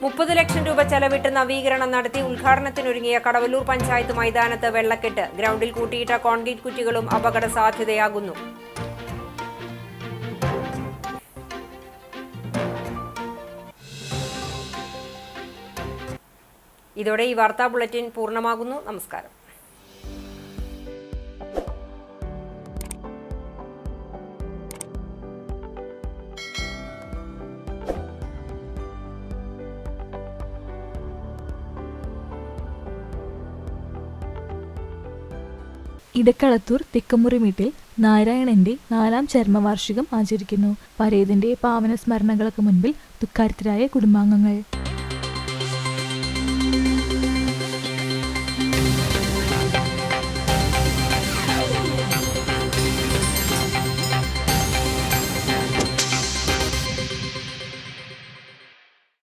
30 ലക്ഷം രൂപ ചെലവിട്ട് നവീകരണം നടത്തി ഉദ്ഘാടനത്തിനൊരുങ്ങിയ കടവല്ലൂർ പഞ്ചായത്ത് മൈതാനത്ത് വെള്ളക്കെട്ട്. ഗ്രൗണ്ടിൽ കൂട്ടിയിട്ട കോൺക്രീറ്റ് കുറ്റികളും അപകട സാധ്യതയാകുന്നു. ഇതോടെ ഈ വാർത്താ ബുള്ളറ്റിൻ പൂർണ്ണമാകുന്നു. നമസ്കാരം. ഇടക്കളത്തൂർ തെക്കമുറി വീട്ടിൽ നാരായണന്റെ 4ാം ചരമവാർഷികം ആചരിക്കുന്നു. പരേതിന്റെ പാവന സ്മരണകൾക്ക് മുൻപിൽ ദുഃഖാർത്തരായ കുടുംബാംഗങ്ങൾ.